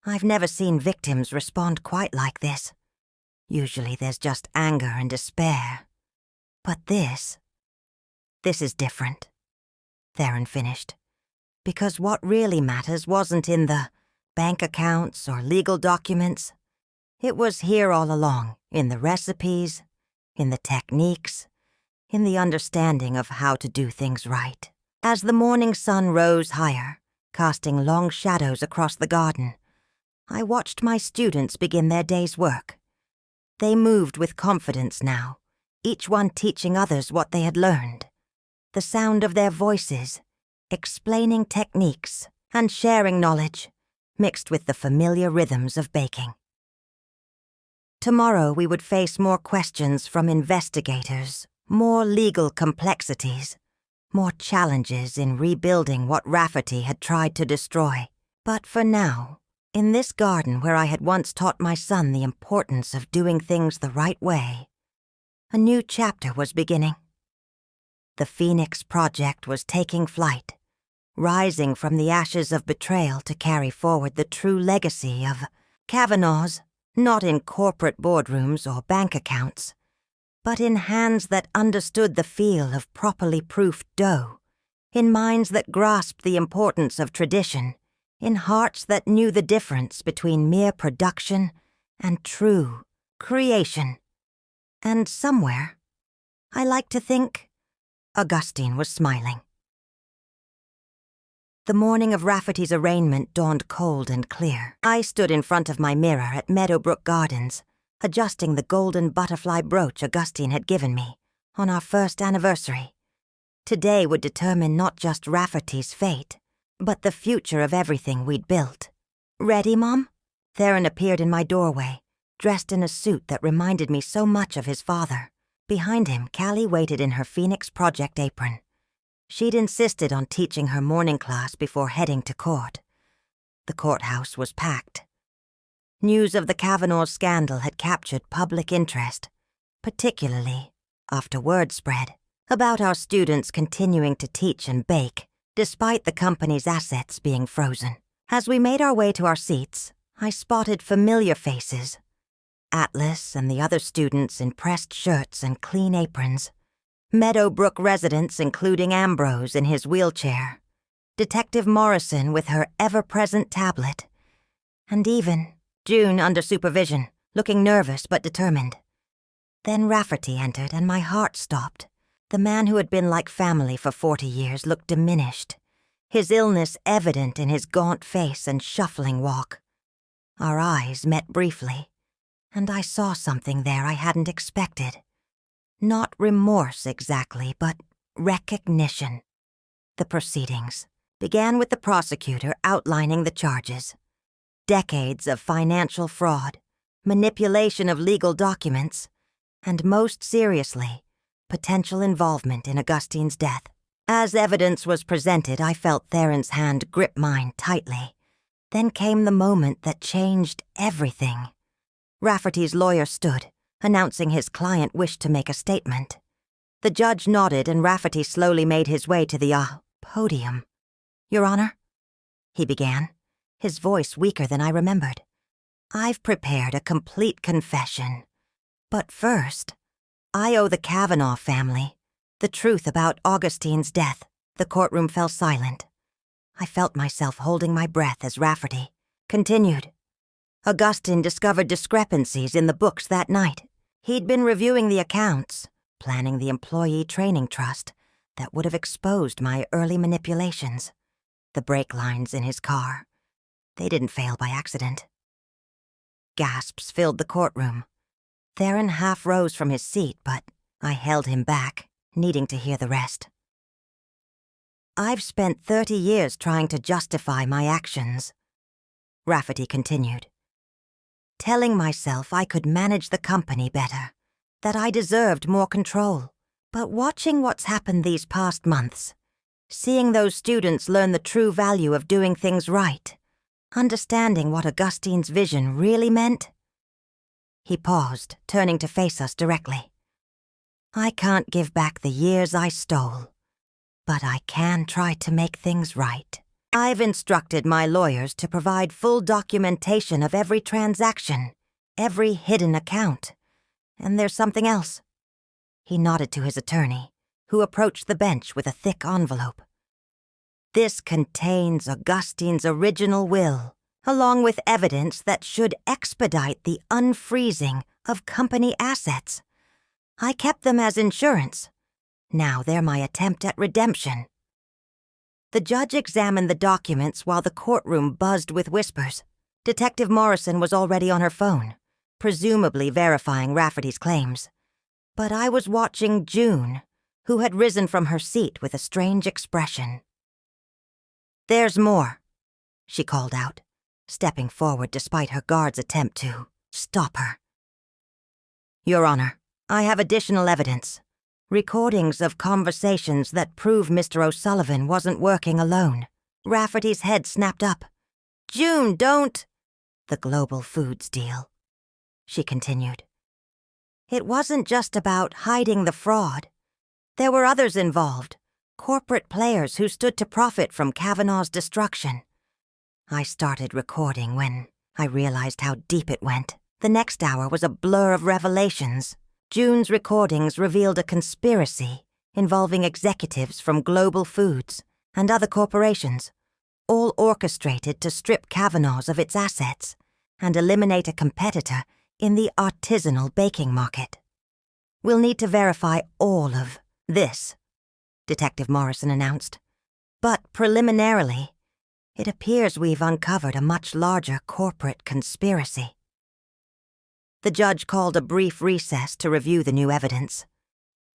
I've never seen victims respond quite like this. Usually there's just anger and despair. But this is different, Theron finished. Because what really matters wasn't in the bank accounts or legal documents. It was here all along, in the recipes, in the techniques, in the understanding of how to do things right. As the morning sun rose higher, casting long shadows across the garden, I watched my students begin their day's work. They moved with confidence now, each one teaching others what they had learned. The sound of their voices, explaining techniques and sharing knowledge, mixed with the familiar rhythms of baking. Tomorrow we would face more questions from investigators, more legal complexities, more challenges in rebuilding what Rafferty had tried to destroy. But for now, in this garden where I had once taught my son the importance of doing things the right way, a new chapter was beginning. The Phoenix Project was taking flight, rising from the ashes of betrayal to carry forward the true legacy of Kavanaugh's, not in corporate boardrooms or bank accounts, but in hands that understood the feel of properly proofed dough, in minds that grasped the importance of tradition, in hearts that knew the difference between mere production and true creation. And somewhere, I like to think, Augustine was smiling. The morning of Rafferty's arraignment dawned cold and clear. I stood in front of my mirror at Meadowbrook Gardens, adjusting the golden butterfly brooch Augustine had given me on our first anniversary. Today would determine not just Rafferty's fate, but the future of everything we'd built. "Ready, Mom?" Theron appeared in my doorway, dressed in a suit that reminded me so much of his father. Behind him, Callie waited in her Phoenix Project apron. She'd insisted on teaching her morning class before heading to court. The courthouse was packed. News of the Kavanaugh scandal had captured public interest, particularly after word spread about our students continuing to teach and bake, despite the company's assets being frozen. As we made our way to our seats, I spotted familiar faces. Atlas and the other students in pressed shirts and clean aprons. Meadowbrook residents including Ambrose in his wheelchair. Detective Morrison with her ever-present tablet. And even June under supervision, looking nervous but determined. Then Rafferty entered and my heart stopped. The man who had been like family for 40 years looked diminished, his illness evident in his gaunt face and shuffling walk. Our eyes met briefly, and I saw something there I hadn't expected. Not remorse exactly, but recognition. The proceedings began with the prosecutor outlining the charges. Decades of financial fraud, manipulation of legal documents, and most seriously, potential involvement in Augustine's death. As evidence was presented, I felt Theron's hand grip mine tightly. Then came the moment that changed everything. Rafferty's lawyer stood, announcing his client wished to make a statement. The judge nodded and Rafferty slowly made his way to the podium. "Your Honor," he began, his voice weaker than I remembered. "I've prepared a complete confession. But first, I owe the Kavanaugh family the truth about Augustine's death." The courtroom fell silent. I felt myself holding my breath as Rafferty continued. Augustine discovered discrepancies in the books that night. He'd been reviewing the accounts, planning the employee training trust that would have exposed my early manipulations. The brake lines in his car. They didn't fail by accident. Gasps filled the courtroom. Theron half rose from his seat, but I held him back, needing to hear the rest. "I've spent 30 years trying to justify my actions," Rafferty continued. "Telling myself I could manage the company better, that I deserved more control. But watching what's happened these past months, seeing those students learn the true value of doing things right, understanding what Augustine's vision really meant." He paused, turning to face us directly. "I can't give back the years I stole, but I can try to make things right. I've instructed my lawyers to provide full documentation of every transaction, every hidden account. And there's something else." He nodded to his attorney, who approached the bench with a thick envelope. "This contains Augustine's original will, along with evidence that should expedite the unfreezing of company assets. I kept them as insurance. Now they're my attempt at redemption. The judge examined the documents while the courtroom buzzed with whispers. Detective Morrison was already on her phone, presumably verifying Rafferty's claims. But I was watching June, who had risen from her seat with a strange expression. "There's more," she called out, stepping forward despite her guard's attempt to stop her. "Your Honor, I have additional evidence. Recordings of conversations that prove Mr. O'Sullivan wasn't working alone." Rafferty's head snapped up. "June, don't—" "The global foods deal," she continued. "It wasn't just about hiding the fraud. There were others involved, corporate players who stood to profit from Kavanaugh's destruction. I started recording when I realized how deep it went. The next hour was a blur of revelations. June's recordings revealed a conspiracy involving executives from Global Foods and other corporations, all orchestrated to strip Kavanaugh's of its assets and eliminate a competitor in the artisanal baking market. We'll need to verify all of this," Detective Morrison announced. "But preliminarily, it appears we've uncovered a much larger corporate conspiracy." The judge called a brief recess to review the new evidence.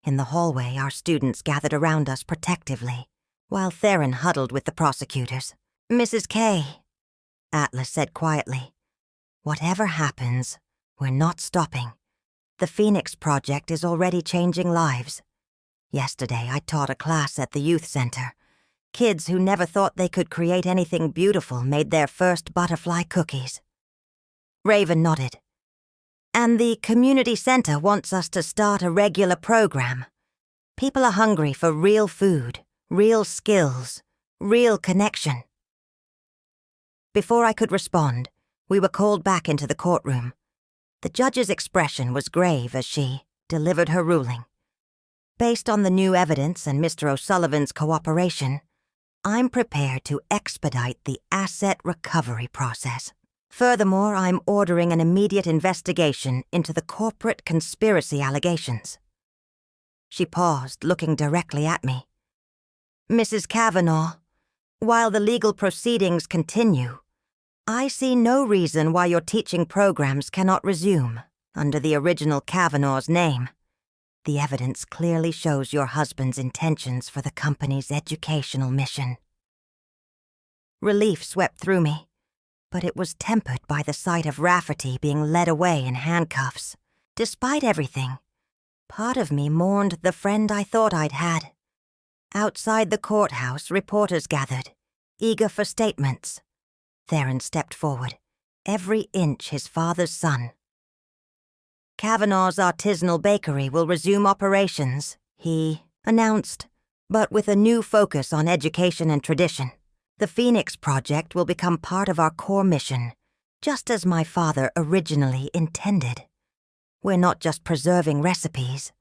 In the hallway, our students gathered around us protectively, while Theron huddled with the prosecutors. "Mrs. K," Atlas said quietly, "whatever happens, we're not stopping. The Phoenix Project is already changing lives. Yesterday, I taught a class at the youth center. Kids who never thought they could create anything beautiful made their first butterfly cookies." Raven nodded. "And the community center wants us to start a regular program. People are hungry for real food, real skills, real connection." Before I could respond, we were called back into the courtroom. The judge's expression was grave as she delivered her ruling. "Based on the new evidence and Mr. O'Sullivan's cooperation, I'm prepared to expedite the asset recovery process. Furthermore, I'm ordering an immediate investigation into the corporate conspiracy allegations." She paused, looking directly at me. "Mrs. Kavanaugh, while the legal proceedings continue, I see no reason why your teaching programs cannot resume under the original Kavanaugh's name. The evidence clearly shows your husband's intentions for the company's educational mission." Relief swept through me, but it was tempered by the sight of Rafferty being led away in handcuffs. Despite everything, part of me mourned the friend I thought I'd had. Outside the courthouse, reporters gathered, eager for statements. Theron stepped forward, every inch his father's son. "Kavanaugh's artisanal bakery will resume operations," he announced, "but with a new focus on education and tradition. The Phoenix Project will become part of our core mission, just as my father originally intended. We're not just preserving recipes,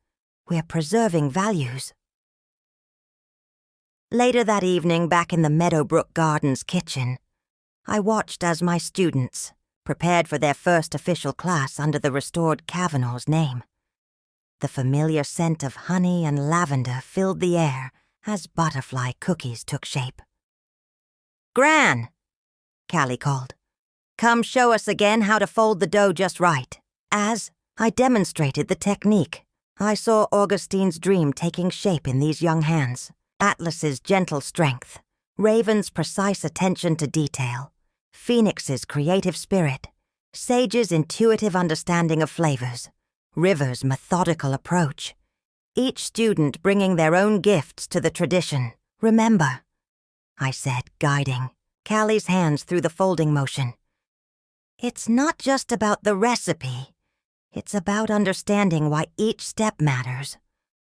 we're preserving values." Later that evening, back in the Meadowbrook Gardens kitchen, I watched as my students prepared for their first official class under the restored Kavanaugh's name. The familiar scent of honey and lavender filled the air as butterfly cookies took shape. "Gran," Callie called, "come show us again how to fold the dough just right." As I demonstrated the technique, I saw Augustine's dream taking shape in these young hands. Atlas's gentle strength, Raven's precise attention to detail, Phoenix's creative spirit, Sage's intuitive understanding of flavors, River's methodical approach. Each student bringing their own gifts to the tradition. "Remember," I said, guiding Callie's hands through the folding motion. "It's not just about the recipe. It's about understanding why each step matters,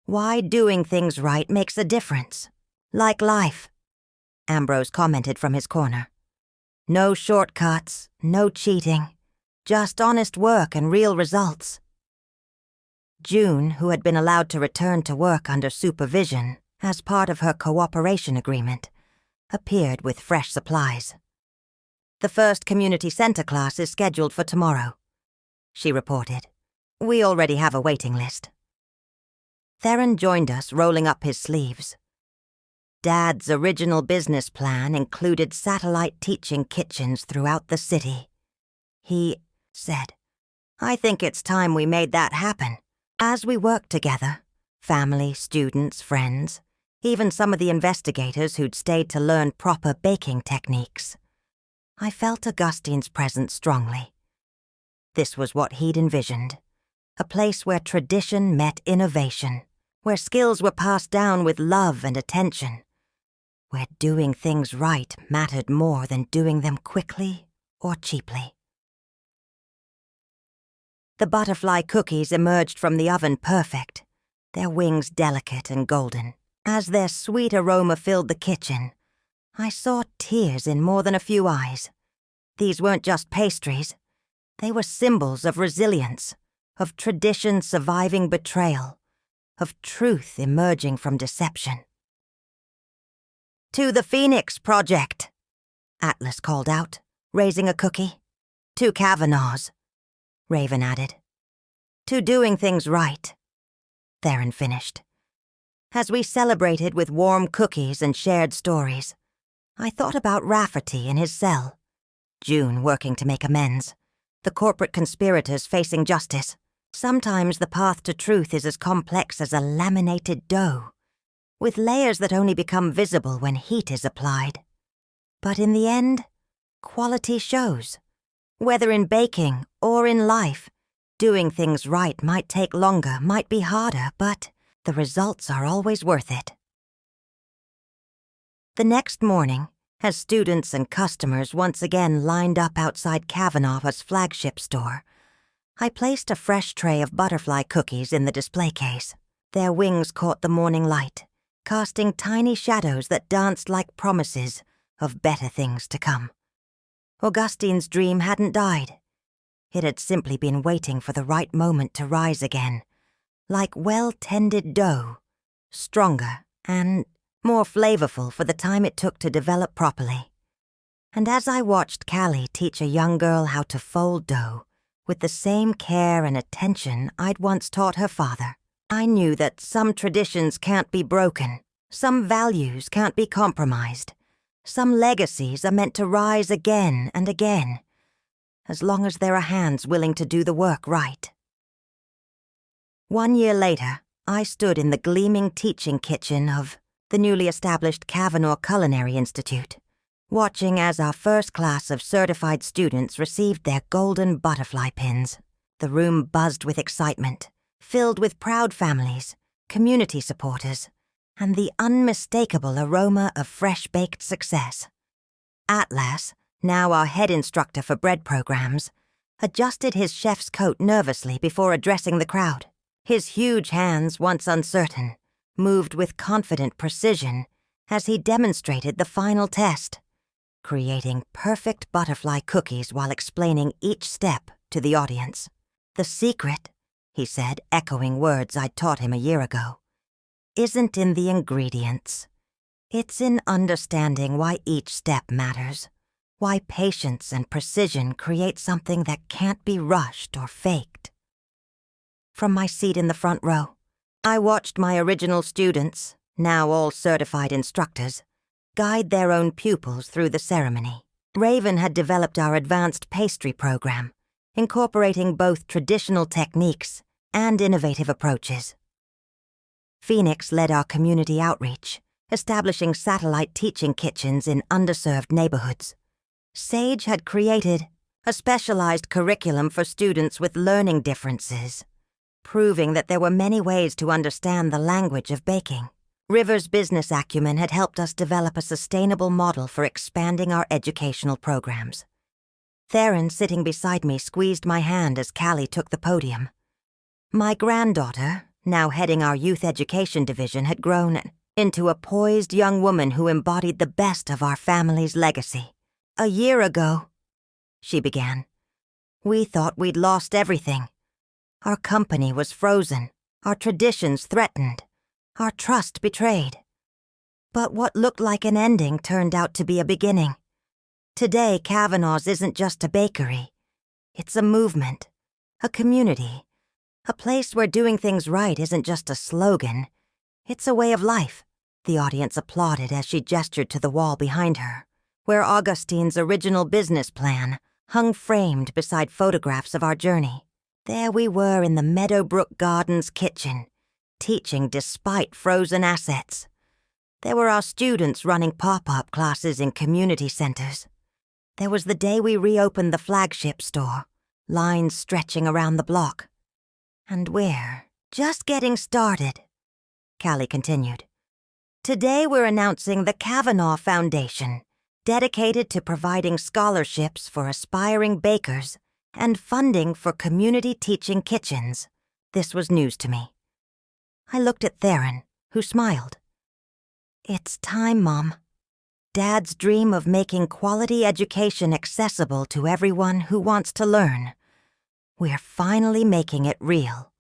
why doing things right makes a difference. Like life," Ambrose commented from his corner. "No shortcuts, no cheating, just honest work and real results." June, who had been allowed to return to work under supervision as part of her cooperation agreement, appeared with fresh supplies. "The first community center class is scheduled for tomorrow," she reported. "We already have a waiting list." Theron joined us, rolling up his sleeves. Dad's original business plan included satellite teaching kitchens throughout the city. He said, "I think it's time we made that happen." As we worked together, family, students, friends, even some of the investigators who'd stayed to learn proper baking techniques, I felt Augustine's presence strongly. This was what he'd envisioned, a place where tradition met innovation, where skills were passed down with love and attention, where doing things right mattered more than doing them quickly or cheaply. The butterfly cookies emerged from the oven perfect, their wings delicate and golden. As their sweet aroma filled the kitchen, I saw tears in more than a few eyes. These weren't just pastries. They were symbols of resilience, of tradition surviving betrayal, of truth emerging from deception. "To the Phoenix Project," Atlas called out, raising a cookie. "To Kavanaugh's," Raven added. "To doing things right," Theron finished. As we celebrated with warm cookies and shared stories, I thought about Rafferty in his cell, June working to make amends, the corporate conspirators facing justice. Sometimes the path to truth is as complex as a laminated dough, with layers that only become visible when heat is applied. But in the end, quality shows. Whether in baking or in life, doing things right might take longer, might be harder, but the results are always worth it. The next morning, as students and customers once again lined up outside Kavanaugh's flagship store, I placed a fresh tray of butterfly cookies in the display case. Their wings caught the morning light, casting tiny shadows that danced like promises of better things to come. Augustine's dream hadn't died. It had simply been waiting for the right moment to rise again, like well-tended dough, stronger and more flavorful for the time it took to develop properly. And as I watched Callie teach a young girl how to fold dough with the same care and attention I'd once taught her father, I knew that some traditions can't be broken, some values can't be compromised, some legacies are meant to rise again and again, as long as there are hands willing to do the work right. 1 year later, I stood in the gleaming teaching kitchen of the newly established Kavanaugh Culinary Institute, watching as our first class of certified students received their golden butterfly pins. The room buzzed with excitement, filled with proud families, community supporters, and the unmistakable aroma of fresh-baked success. Atlas, now our head instructor for bread programs, adjusted his chef's coat nervously before addressing the crowd. His huge hands, once uncertain, moved with confident precision as he demonstrated the final test, creating perfect butterfly cookies while explaining each step to the audience. "The secret," he said, echoing words I'd taught him a year ago, "isn't in the ingredients. It's in understanding why each step matters, why patience and precision create something that can't be rushed or faked." From my seat in the front row, I watched my original students, now all certified instructors, guide their own pupils through the ceremony. Raven had developed our advanced pastry program, incorporating both traditional techniques and innovative approaches. Phoenix led our community outreach, establishing satellite teaching kitchens in underserved neighborhoods. Sage had created a specialized curriculum for students with learning differences, proving that there were many ways to understand the language of baking. River's business acumen had helped us develop a sustainable model for expanding our educational programs. Theron, sitting beside me, squeezed my hand as Callie took the podium. My granddaughter, now heading our youth education division, had grown into a poised young woman who embodied the best of our family's legacy. "A year ago," she began, "we thought we'd lost everything. Our company was frozen, our traditions threatened, our trust betrayed. But what looked like an ending turned out to be a beginning. Today, Kavanaugh's isn't just a bakery. It's a movement, a community, a place where doing things right isn't just a slogan. It's a way of life. The audience applauded as she gestured to the wall behind her, where Augustine's original business plan hung framed beside photographs of our journey. There we were in the Meadowbrook Gardens kitchen, teaching despite frozen assets. There were our students running pop-up classes in community centers. There was the day we reopened the flagship store, lines stretching around the block. And we're just getting started, Callie continued. Today we're announcing the Kavanaugh Foundation, dedicated to providing scholarships for aspiring bakers and funding for community teaching kitchens. This was news to me. I looked at Theron, who smiled. It's time, Mom. Dad's dream of making quality education accessible to everyone who wants to learn. We're finally making it real.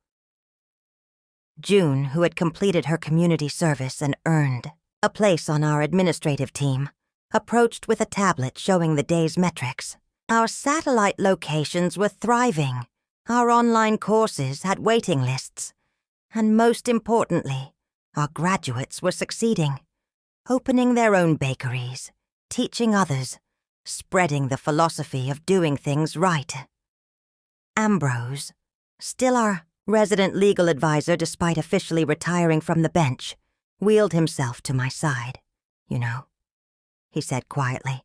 June, who had completed her community service and earned a place on our administrative team, approached with a tablet showing the day's metrics. Our satellite locations were thriving. Our online courses had waiting lists. And most importantly, our graduates were succeeding, opening their own bakeries, teaching others, spreading the philosophy of doing things right. Ambrose, still our resident legal advisor despite officially retiring from the bench, wheeled himself to my side. You know, he said quietly,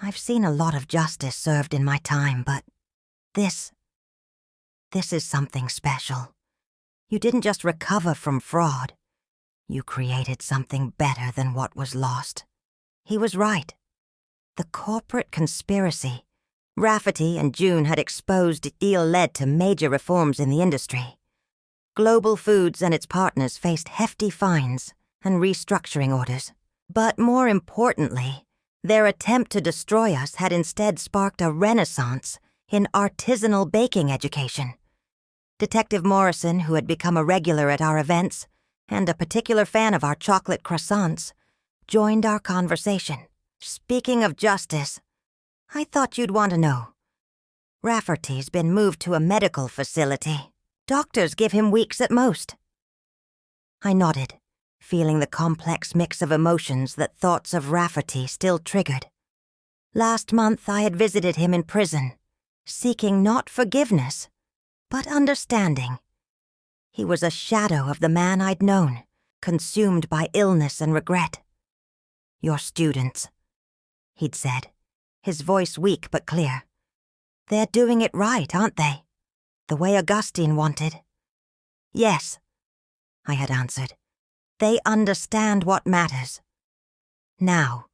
I've seen a lot of justice served in my time, but this is something special. You didn't just recover from fraud. You created something better than what was lost. He was right. The corporate conspiracy Rafferty and June had exposed deal led to major reforms in the industry. Global Foods and its partners faced hefty fines and restructuring orders. But more importantly, their attempt to destroy us had instead sparked a renaissance in artisanal baking education. Detective Morrison, who had become a regular at our events and a particular fan of our chocolate croissants, joined our conversation. Speaking of justice, I thought you'd want to know. Rafferty's been moved to a medical facility. Doctors give him weeks at most. I nodded, feeling the complex mix of emotions that thoughts of Rafferty still triggered. Last month I had visited him in prison, seeking not forgiveness, but understanding. He was a shadow of the man I'd known, consumed by illness and regret. Your students, he'd said, his voice weak but clear. They're doing it right, aren't they? The way Augustine wanted. Yes, I had answered. They understand what matters. Now,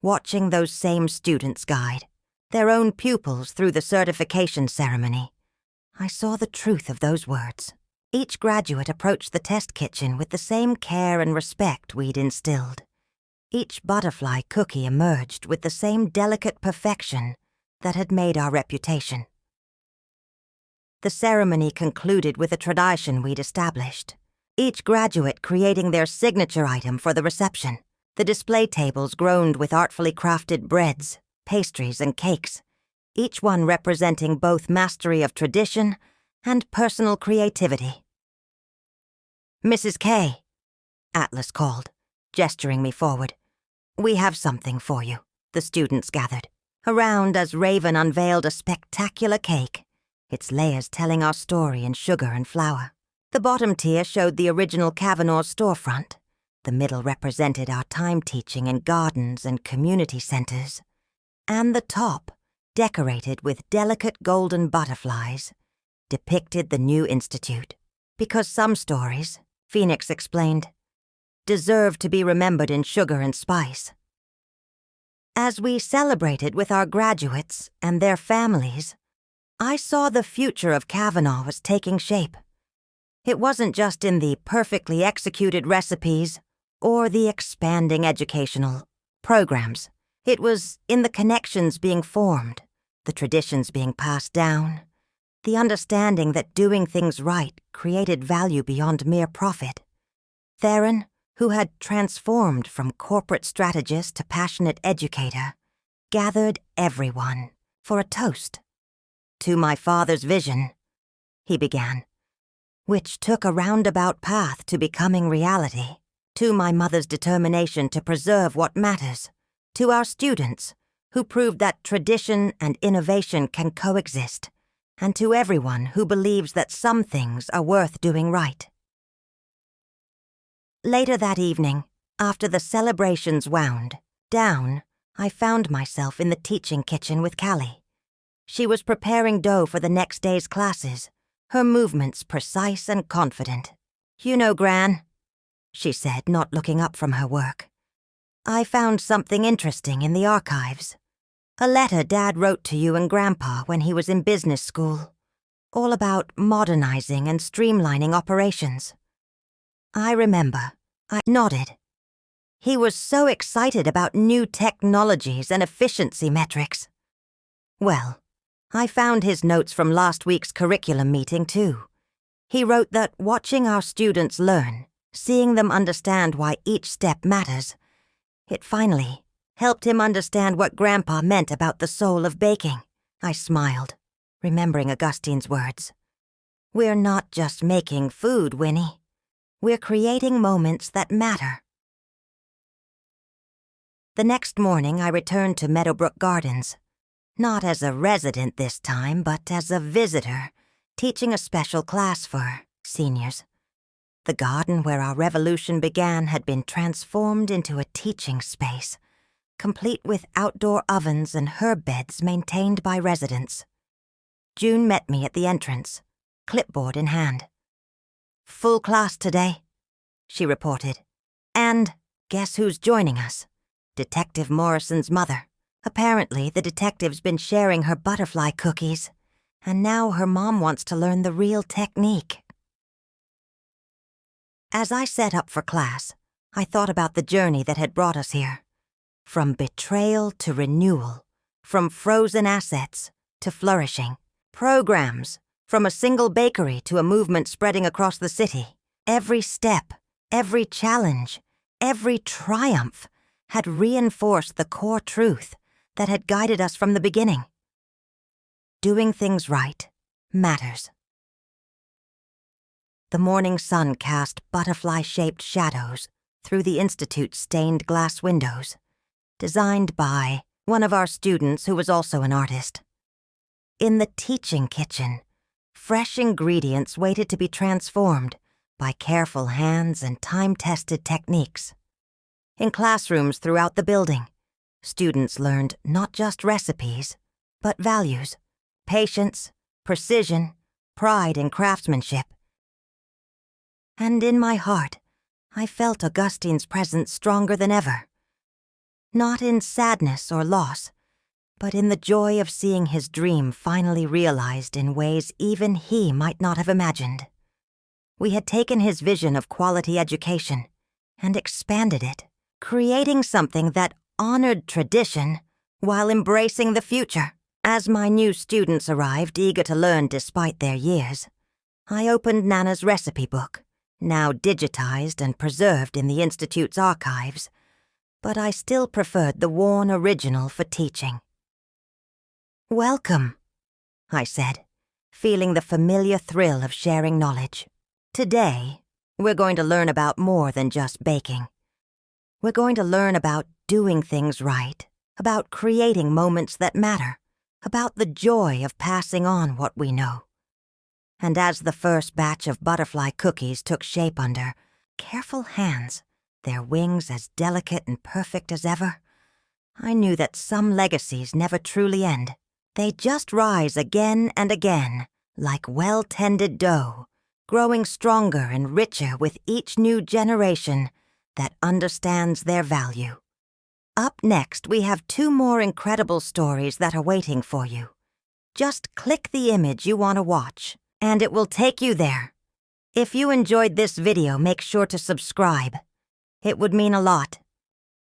watching those same students guide their own pupils through the certification ceremony, I saw the truth of those words. Each graduate approached the test kitchen with the same care and respect we'd instilled. Each butterfly cookie emerged with the same delicate perfection that had made our reputation. The ceremony concluded with a tradition we'd established, each graduate creating their signature item for the reception. The display tables groaned with artfully crafted breads, pastries, and cakes, each one representing both mastery of tradition and personal creativity. Mrs. K, Atlas called, gesturing me forward. We have something for you, the students gathered, around as Raven unveiled a spectacular cake, its layers telling our story in sugar and flour. The bottom tier showed the original Kavanaugh storefront. The middle represented our time teaching in gardens and community centers. And the top, decorated with delicate golden butterflies, depicted the new institute. Because some stories, Phoenix explained, deserve to be remembered in sugar and spice. As we celebrated with our graduates and their families, I saw the future of Kavanaugh was taking shape. It wasn't just in the perfectly executed recipes or the expanding educational programs. It was in the connections being formed, the traditions being passed down, the understanding that doing things right created value beyond mere profit. Theron, who had transformed from corporate strategist to passionate educator, gathered everyone for a toast. "To my father's vision," he began, "which took a roundabout path to becoming reality. To my mother's determination to preserve what matters. To our students, who proved that tradition and innovation can coexist. And to everyone who believes that some things are worth doing right." Later that evening, after the celebrations wound down, I found myself in the teaching kitchen with Callie. She was preparing dough for the next day's classes, her movements precise and confident. "You know, Gran," she said, not looking up from her work, "I found something interesting in the archives. A letter Dad wrote to you and Grandpa when he was in business school, all about modernizing and streamlining operations." I remember. I nodded. He was so excited about new technologies and efficiency metrics. Well, I found his notes from last week's curriculum meeting, too. He wrote that watching our students learn, seeing them understand why each step matters, it finally helped him understand what Grandpa meant about the soul of baking. I smiled, remembering Augustine's words. "We're not just making food, Winnie. We're creating moments that matter." The next morning, I returned to Meadowbrook Gardens, not as a resident this time, but as a visitor, teaching a special class for seniors. The garden where our revolution began had been transformed into a teaching space, complete with outdoor ovens and herb beds maintained by residents. June met me at the entrance, clipboard in hand. "Full class today," she reported. "And guess who's joining us? Detective Morrison's mother. Apparently, the detective's been sharing her butterfly cookies, and now her mom wants to learn the real technique." As I set up for class, I thought about the journey that had brought us here. From betrayal to renewal, from frozen assets to flourishing, programs, from a single bakery to a movement spreading across the city. Every step, every challenge, every triumph had reinforced the core truth that had guided us from the beginning. Doing things right matters. The morning sun cast butterfly-shaped shadows through the Institute's stained glass windows, designed by one of our students who was also an artist. In the teaching kitchen, fresh ingredients waited to be transformed by careful hands and time-tested techniques. In classrooms throughout the building, students learned not just recipes, but values, patience, precision, pride in craftsmanship. And in my heart, I felt Augustine's presence stronger than ever. Not in sadness or loss, but in the joy of seeing his dream finally realized in ways even he might not have imagined. We had taken his vision of quality education and expanded it, creating something that honored tradition while embracing the future. As my new students arrived, eager to learn despite their years, I opened Nana's recipe book, now digitized and preserved in the Institute's archives, but I still preferred the worn original for teaching. "Welcome," I said, feeling the familiar thrill of sharing knowledge. "Today, we're going to learn about more than just baking. We're going to learn about doing things right, about creating moments that matter, about the joy of passing on what we know." And as the first batch of butterfly cookies took shape under careful hands, their wings as delicate and perfect as ever, I knew that some legacies never truly end. They just rise again and again, like well-tended dough, growing stronger and richer with each new generation that understands their value. Up next, we have 2 more incredible stories that are waiting for you. Just click the image you want to watch, and it will take you there. If you enjoyed this video, make sure to subscribe. It would mean a lot.